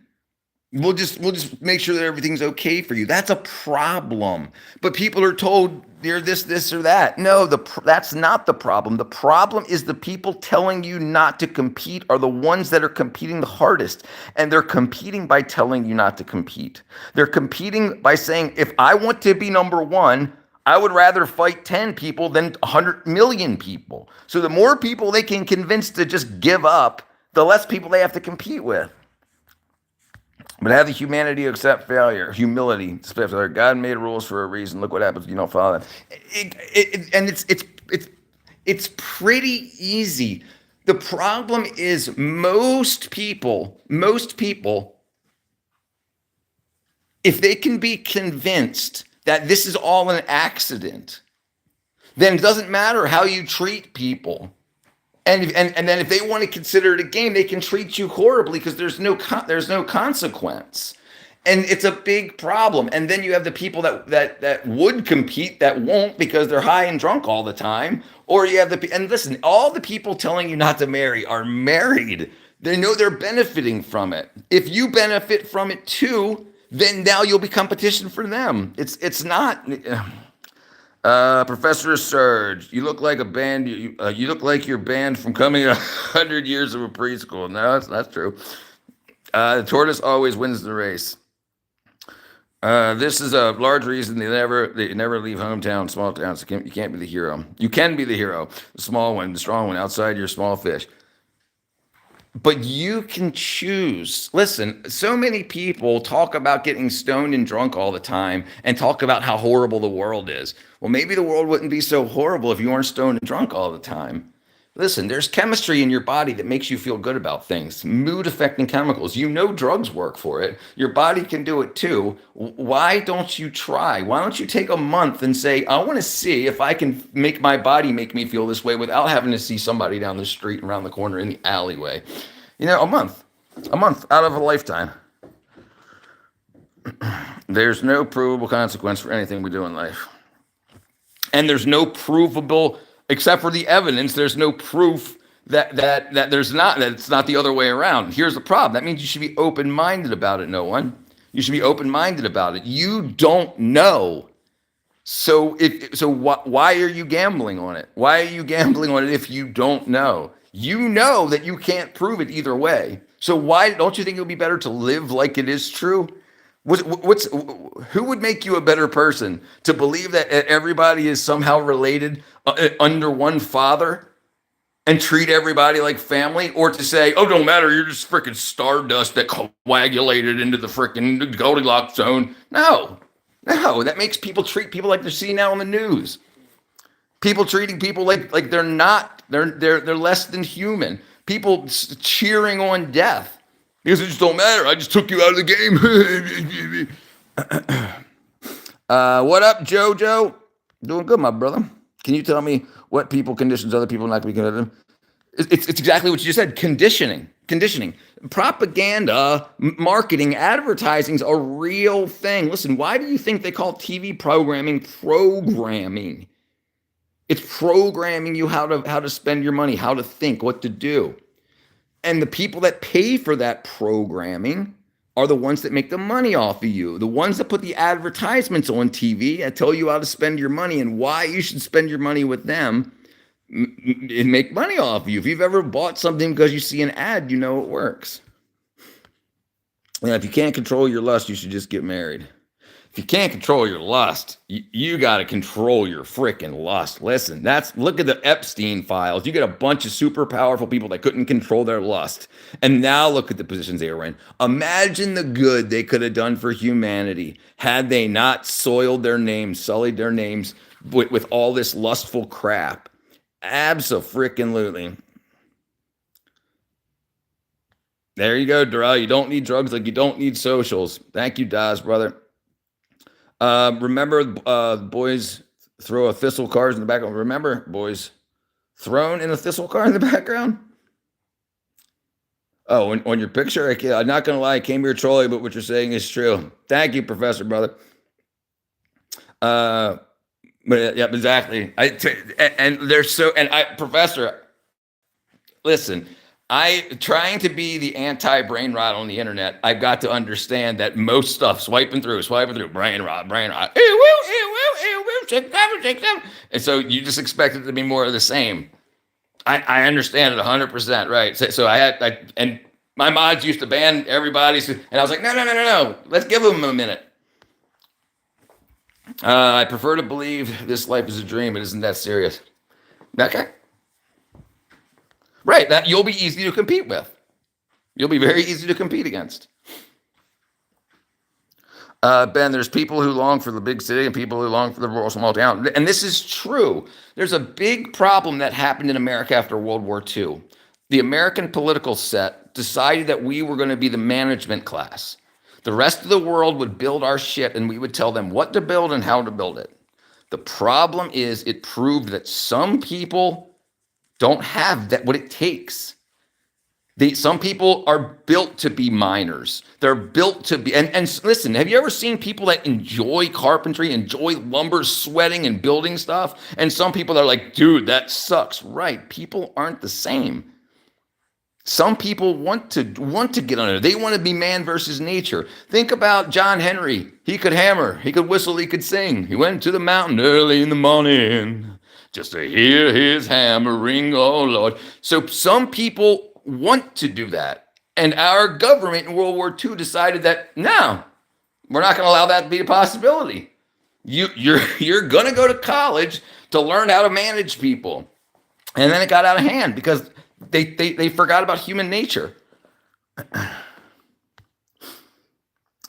We'll just make sure that everything's okay for you. That's a problem. But people are told you're this, or that. No, that's not the problem. The problem is the people telling you not to compete are the ones that are competing the hardest. And they're competing by telling you not to compete. They're competing by saying, if I want to be number one, I would rather fight 10 people than 100 million people. So the more people they can convince to just give up, the less people they have to compete with. But have the humanity to accept failure, humility, accept failure. God made rules for a reason. Look what happens if you don't follow them. And it's pretty easy. The problem is most people, if they can be convinced that this is all an accident, then it doesn't matter how you treat people. And then if they want to consider it a game, they can treat you horribly because there's no consequence. And it's a big problem. And then you have the people that would compete that won't because they're high and drunk all the time. Or you have and listen, all the people telling you not to marry are married. They know they're benefiting from it. If you benefit from it too, then now you'll be competition for them. It's not. Professor Surge, you look like a band. You look like you're banned from coming 100 years of a preschool. No, that's true. The tortoise always wins the race. This is a large reason they never leave hometown, small towns. You can't be the hero. You can be the hero, the small one, the strong one, outside your small fish. But you can choose. Listen, so many people talk about getting stoned and drunk all the time and talk about how horrible the world is. Well, maybe the world wouldn't be so horrible if you weren't stoned and drunk all the time. Listen, there's chemistry in your body that makes you feel good about things. Mood affecting chemicals. You know drugs work for it. Your body can do it too. Why don't you try? Why don't you take a month and say, I want to see if I can make my body make me feel this way without having to see somebody down the street, around the corner, in the alleyway. You know, a month out of a lifetime. There's no provable consequence for anything we do in life. And there's no provable, except for the evidence, there's no proof that it's not the other way around. Here's the problem. That means you should be open-minded about it, no one. You should be open-minded about it. You don't know. So why are you gambling on it? Why are you gambling on it if you don't know? You know that you can't prove it either way. So why don't you think it would be better to live like it is true? Who would make you a better person? To believe that everybody is somehow related under one father and treat everybody like family, or to say, oh, don't matter, you're just freaking stardust that coagulated into the freaking Goldilocks zone. No, that makes people treat people like they're seeing now on the news. People treating people like they're not, they're less than human. People cheering on death. Because it just don't matter. I just took you out of the game. What up, JoJo? Doing good, my brother. Can you tell me what people conditions other people not to be competitive? It's exactly what you just said. Conditioning. Propaganda, marketing, advertising is a real thing. Listen, why do you think they call TV programming programming? It's programming you how to spend your money, how to think, what to do. And the people that pay for that programming are the ones that make the money off of you. The ones that put the advertisements on TV and tell you how to spend your money and why you should spend your money with them. and make money off you. If you've ever bought something because you see an ad, you know it works. And if you can't control your lust, you should just get married. If you can't control your lust, you got to control your freaking lust. Listen, look at the Epstein files. You get a bunch of super powerful people that couldn't control their lust. And now look at the positions they were in. Imagine the good they could have done for humanity had they not soiled their names, sullied their names with all this lustful crap. Abso-freaking-lutely. There you go, Darrell. You don't need drugs like you don't need socials. Thank you, Daz, brother. Remember, boys throw a thistle cars in the background. Remember, boys, thrown in a thistle car in the background? Oh, on your picture? I'm not going to lie. I came here trolling, but what you're saying is true. Thank you, Professor, brother. But yeah, exactly. Professor, listen, trying to be the anti-brain rot on the internet, I've got to understand that most stuff, swiping through, brain rot. And so you just expect it to be more of the same. I understand it 100%, right? So and my mods used to ban everybody, and I was like, no, let's give them a minute. I prefer to believe this life is a dream. It isn't that serious. Okay. Right, that you'll be easy to compete with. You'll be very easy to compete against. Ben, there's people who long for the big city and people who long for the rural small town. And this is true. There's a big problem that happened in America after World War II. The American political set decided that we were going to be the management class. The rest of the world would build our shit and we would tell them what to build and how to build it. The problem is it proved that some people don't have what it takes. Some people are built to be miners. They're built to be, and listen, have you ever seen people that enjoy carpentry, enjoy lumber, sweating and building stuff? And some people are like, dude, that sucks. Right, people aren't the same. Some people want to get under it. They want to be man versus nature. Think about John Henry. He could hammer, he could whistle, he could sing. He went to the mountain early in the morning just to hear his hammering, oh Lord. So some people want to do that. And our government in World War II decided that, no, we're not going to allow that to be a possibility. You're going to go to college to learn how to manage people. And then it got out of hand because they forgot about human nature.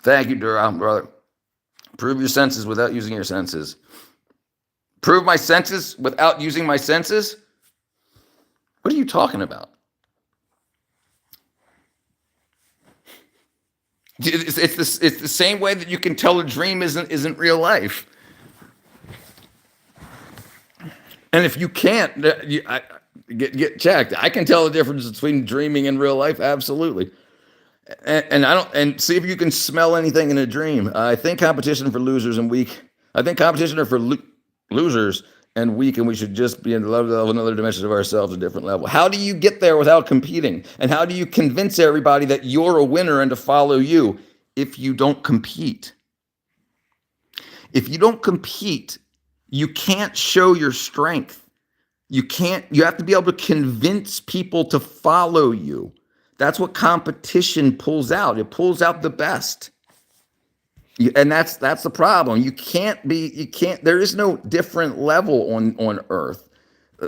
Thank you, Durham, brother. Prove your senses without using your senses. Prove my senses without using my senses? What are you talking about? It's the same way that you can tell a dream isn't real life. And if you can't, get checked. I can tell the difference between dreaming and real life, absolutely. And see if you can smell anything in a dream. I think competition for losers and weak. I think competition are for losers and weak, and we should just be in the level of another dimension of ourselves, a different level. How do you get there without competing? And how do you convince everybody that you're a winner and to follow you if you don't compete? If you don't compete, you can't show your strength. You have to be able to convince people to follow you. That's what competition pulls out. It pulls out the best. And that's the problem. There is no different level on earth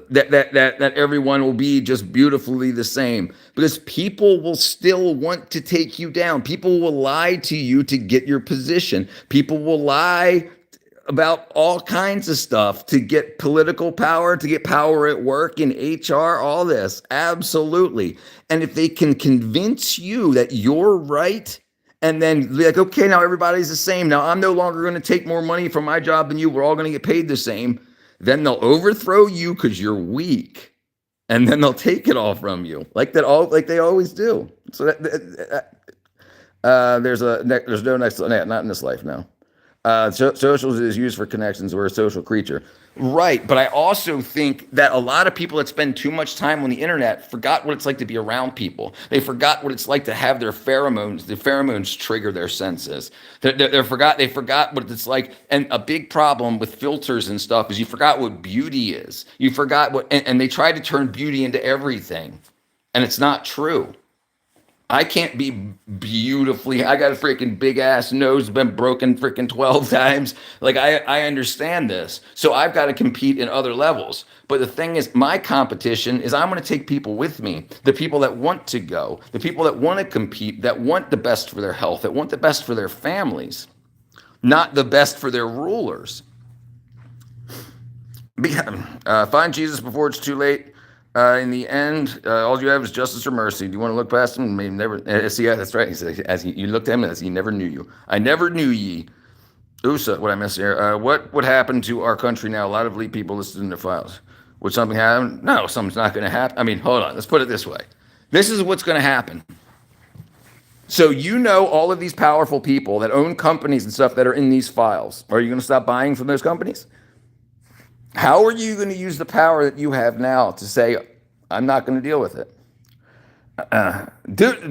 that everyone will be just beautifully the same, because people will still want to take you down. People will lie to you to get your position. People will lie about all kinds of stuff to get political power, to get power at work, in HR, all this. Absolutely. And if they can convince you that you're right, and then be like, okay, now everybody's the same. Now I'm no longer going to take more money from my job than you. We're all going to get paid the same. Then they'll overthrow you because you're weak, and then they'll take it all from you, like they always do. So there's no next, not in this life now. Social is used for connections. We're a social creature. Right. But I also think that a lot of people that spend too much time on the internet forgot what it's like to be around people. They forgot what it's like to have their pheromones. The pheromones trigger their senses. They forgot what it's like. And a big problem with filters and stuff is you forgot what beauty is. You forgot and they tried to turn beauty into everything. And it's not true. I can't be beautifully. I got a freaking big ass nose, been broken freaking 12 times. Like I understand this. So I've got to compete in other levels. But the thing is, my competition is I'm going to take people with me. The people that want to go, the people that want to compete, that want the best for their health, that want the best for their families, not the best for their rulers. Find Jesus before it's too late. In the end, all you have is justice or mercy. Do you want to look past him? Maybe never. Yeah, that's right. He said, as you looked at him, as he never knew you. I never knew ye. USA, what I missed here. What would happen to our country now? A lot of elite people listed in their files. Would something happen? No, something's not going to happen. I mean, hold on. Let's put it this way. This is what's going to happen. So you know all of these powerful people that own companies and stuff that are in these files. Are you going to stop buying from those companies? How are you going to use the power that you have now to say, I'm not going to deal with it?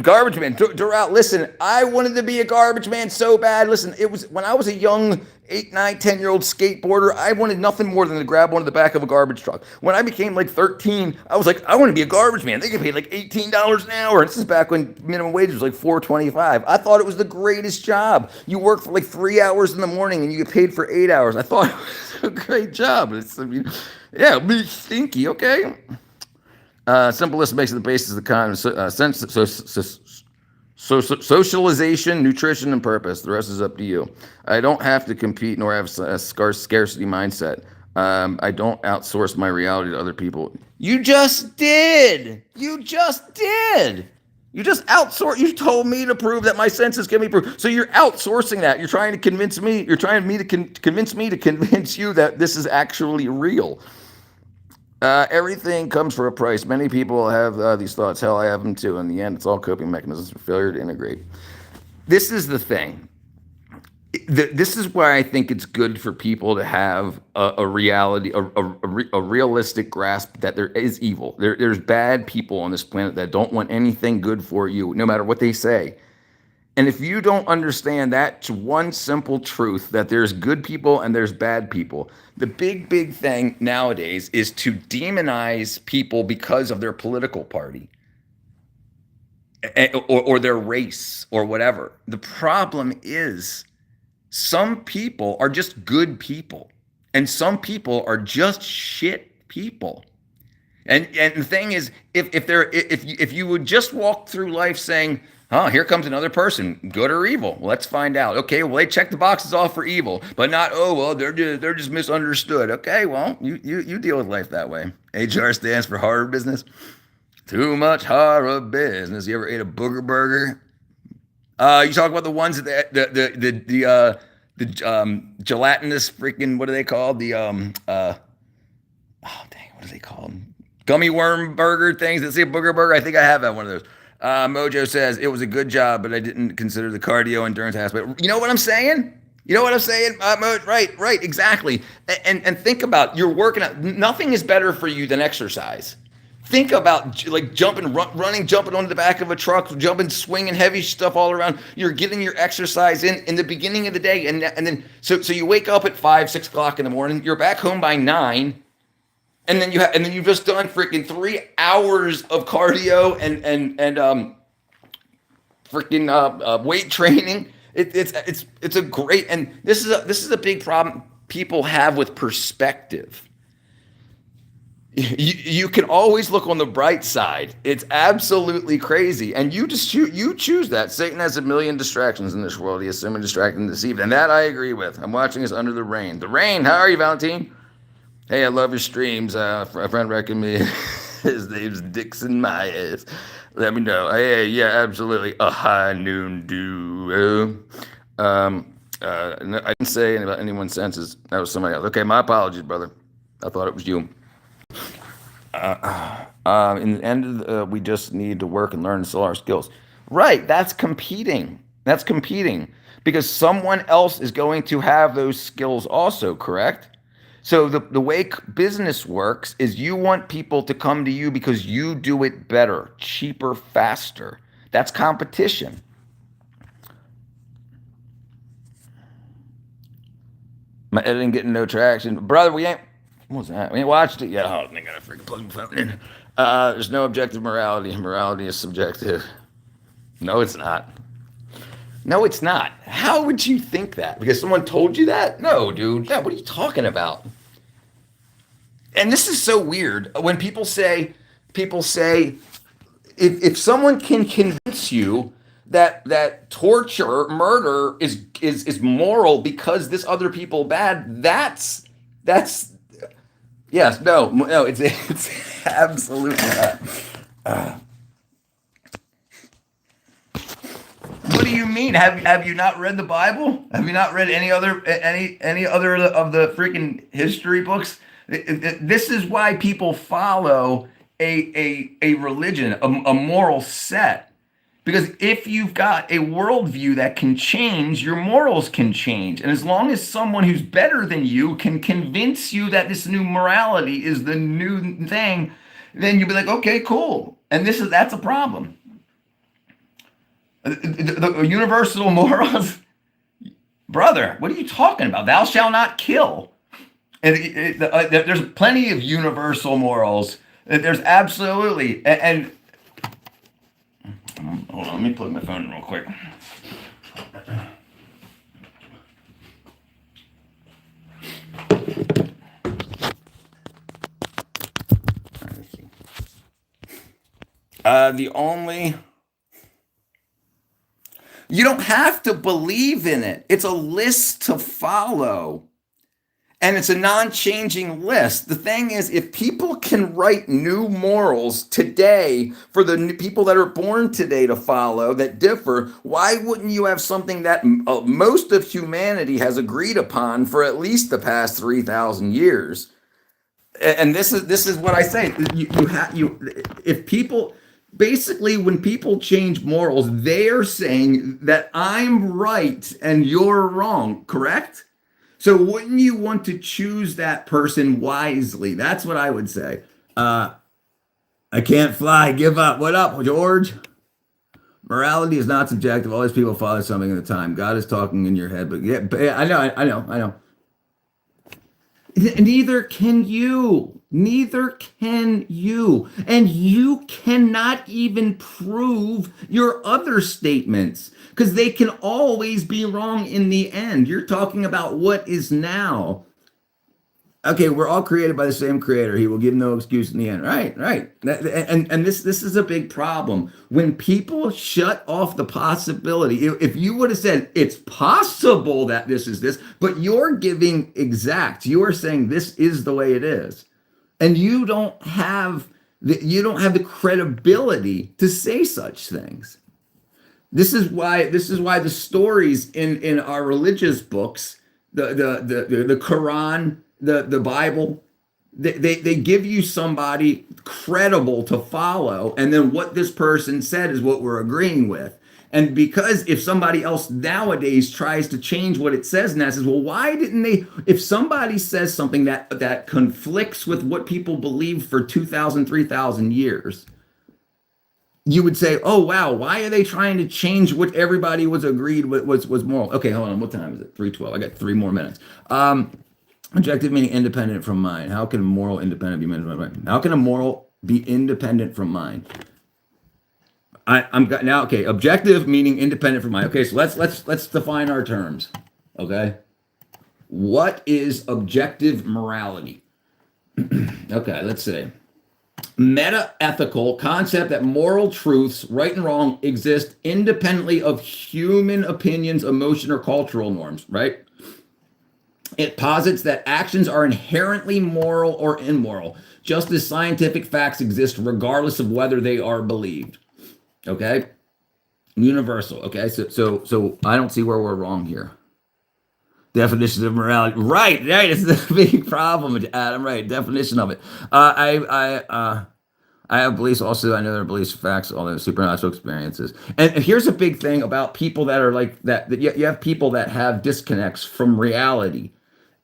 Garbage man, Doral, listen, I wanted to be a garbage man so bad. Listen, it was when I was a young 8, 9, 10-year-old skateboarder, I wanted nothing more than to grab one of the back of a garbage truck. When I became like 13, I was like, I want to be a garbage man. They get paid like $18 an hour. And this is back when minimum wage was like $4.25. I thought it was the greatest job. You work for like 3 hours in the morning and you get paid for 8 hours. I thought it was a great job. Yeah, be stinky, okay? Simplest makes it the basis of the economy. Socialization, nutrition, and purpose. The rest is up to you. I don't have to compete nor have a scarcity mindset. I don't outsource my reality to other people. You just did. You just outsourced. You told me to prove that my senses can be proved. So you're outsourcing that. You're trying to convince me. You're trying to convince me to convince you that this is actually real. Everything comes for a price. Many people have these thoughts. Hell, I have them too. In the end, it's all coping mechanisms for failure to integrate. This is the thing. This is why I think it's good for people to have a reality, a realistic grasp that there is evil. There's bad people on this planet that don't want anything good for you, no matter what they say. And if you don't understand that one simple truth, that there's good people and there's bad people, the big thing nowadays is to demonize people because of their political party or their race or whatever. The problem is some people are just good people and some people are just shit people. And the thing is, if you would just walk through life saying, oh, here comes another person, good or evil. Well, let's find out. Okay, well, they check the boxes off for evil, but not, oh, well, they're just misunderstood. Okay, well, you deal with life that way. HR stands for horror business. Too much horror business. You ever ate a booger burger? You talk about the ones that the gelatinous freaking, what are they called? What are they called? Gummy worm burger things. Let's say a booger burger. I think I have had one of those. Mojo says, it was a good job, but I didn't consider the cardio endurance aspect. You know what I'm saying? Right, exactly. And think about, you're working out. Nothing is better for you than exercise. Think about like running, jumping onto the back of a truck, jumping, swinging heavy stuff all around. You're getting your exercise in the beginning of the day. And then, so you wake up at 5, 6 o'clock in the morning, you're back home by 9. And then you've just done freaking 3 hours of cardio and freaking weight training. It's a great, and this is a big problem people have with perspective. You can always look on the bright side. It's absolutely crazy, and you choose that. Satan has a million distractions in this world. He has so many distractions and deceived, and that I agree with. I'm watching this under the rain. The rain. How are you, Valentine? Hey, I love your streams. A friend recommended me. His name's Dixon Myers. Let me know. Hey, yeah, absolutely. A high noon dew. I didn't say anything about anyone's senses. That was somebody else. Okay, my apologies, brother. I thought it was you. In the end, we just need to work and learn and sell our skills. Right, that's competing. because someone else is going to have those skills also, correct? So the way business works is you want people to come to you because you do it better, cheaper, faster. That's competition. My editing getting no traction. Brother, we ain't, what was that? We ain't watched it yet. Oh, I gotta freaking plug my phone in. There's no objective morality. Morality is subjective. No, it's not. No, it's not. How would you think that? Because someone told you that? No, dude. Yeah, what are you talking about? And this is so weird. When people say, if someone can convince you that torture, murder is moral because this other people bad, that's yes, no, it's absolutely not. What do you mean? Have you not read the Bible? Have you not read any other of the freaking history books? This is why people follow a religion, a moral set. Because if you've got a worldview that can change, your morals can change. And as long as someone who's better than you can convince you that this new morality is the new thing, then you'll be like, okay, cool. And that's a problem. The universal morals, brother, what are you talking about? Thou shalt not kill. There's plenty of universal morals. There's absolutely, and hold on, let me plug my phone in real quick. You don't have to believe in it. It's a list to follow. And it's a non-changing list. The thing is, if people can write new morals today for the people that are born today to follow that differ, why wouldn't you have something that most of humanity has agreed upon for at least the past 3,000 years? And this is what I say. If people basically, when people change morals, they are saying that I'm right and you're wrong, correct? So wouldn't you want to choose that person wisely? That's what I would say. I can't fly. Give up. What up, George? Morality is not subjective. All these people follow something at a time. God is talking in your head. But yeah, I know. Neither can you. Neither can you. And you cannot even prove your other statements because they can always be wrong in the end. You're talking about what is now. Okay, we're all created by the same creator. He will give no excuse in the end. Right. And this is a big problem. When people shut off the possibility, if you would have said it's possible that this is this, but you're giving exact, you are saying this is the way it is. And you don't have the credibility to say such things. This is why the stories in our religious books, the Quran, the Bible, they give you somebody credible to follow, and then what this person said is what we're agreeing with. And because if somebody else nowadays tries to change what it says, and that says, well, why didn't they? If somebody says something that conflicts with what people believe for 2,000, 3,000 years, you would say, oh, wow, why are they trying to change what everybody was agreed was moral? Okay, hold on. What time is it? 3:12. I got 3 more minutes. Objective meaning independent from mind. How can moral independent be mind? How can a moral be independent from mind? I'm got now. Okay, objective meaning independent from mind. Okay, so let's define our terms. Okay, what is objective morality? Okay, let's see. Meta-ethical concept that moral truths, right and wrong, exist independently of human opinions, emotion, or cultural norms. Right. It posits that actions are inherently moral or immoral, just as scientific facts exist regardless of whether they are believed. Okay? Universal. Okay? So I don't see where we're wrong here. Definition of morality. Right. It's the big problem, Adam. Right. Definition of it. I I have beliefs also. I know there are beliefs, facts, all the supernatural experiences. And here's a big thing about people that are like that. That you have people that have disconnects from reality.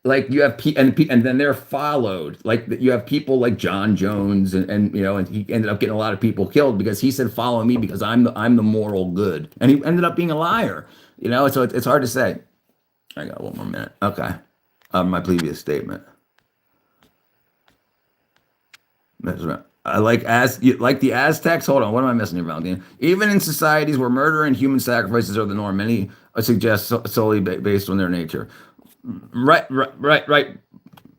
Like you have and then they're followed. Like you have people like John Jones, and you know, and he ended up getting a lot of people killed because he said, "Follow me because I'm the moral good," and he ended up being a liar. You know, so it's hard to say. I got one more minute. Okay, my previous statement. That's right. I like the Aztecs. Hold on, what am I missing here, Valentine? Even in societies where murder and human sacrifices are the norm, many suggest solely based on their nature. Right.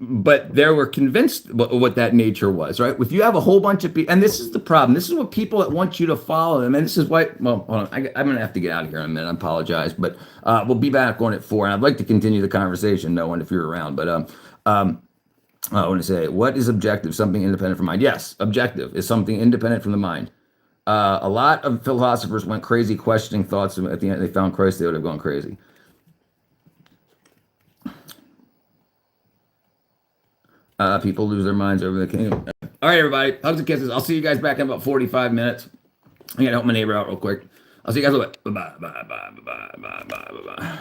But they were convinced what that nature was, right? If you have a whole bunch of people, and this is the problem. This is what people that want you to follow them, and this is why. Well, hold on, I'm going to have to get out of here in a minute. I apologize, but we'll be back on at 4, and I'd like to continue the conversation, no one if you're around. But I want to say, what is objective? Something independent from mind. Yes, objective is something independent from the mind. A lot of philosophers went crazy questioning thoughts, and at the end they found Christ. They would have gone crazy. People lose their minds over the kingdom. All right, everybody. Hugs and kisses. I'll see you guys back in about 45 minutes. I gotta help my neighbor out real quick. I'll see you guys later. Bye bye. Bye bye. Bye bye. Bye bye. Bye bye.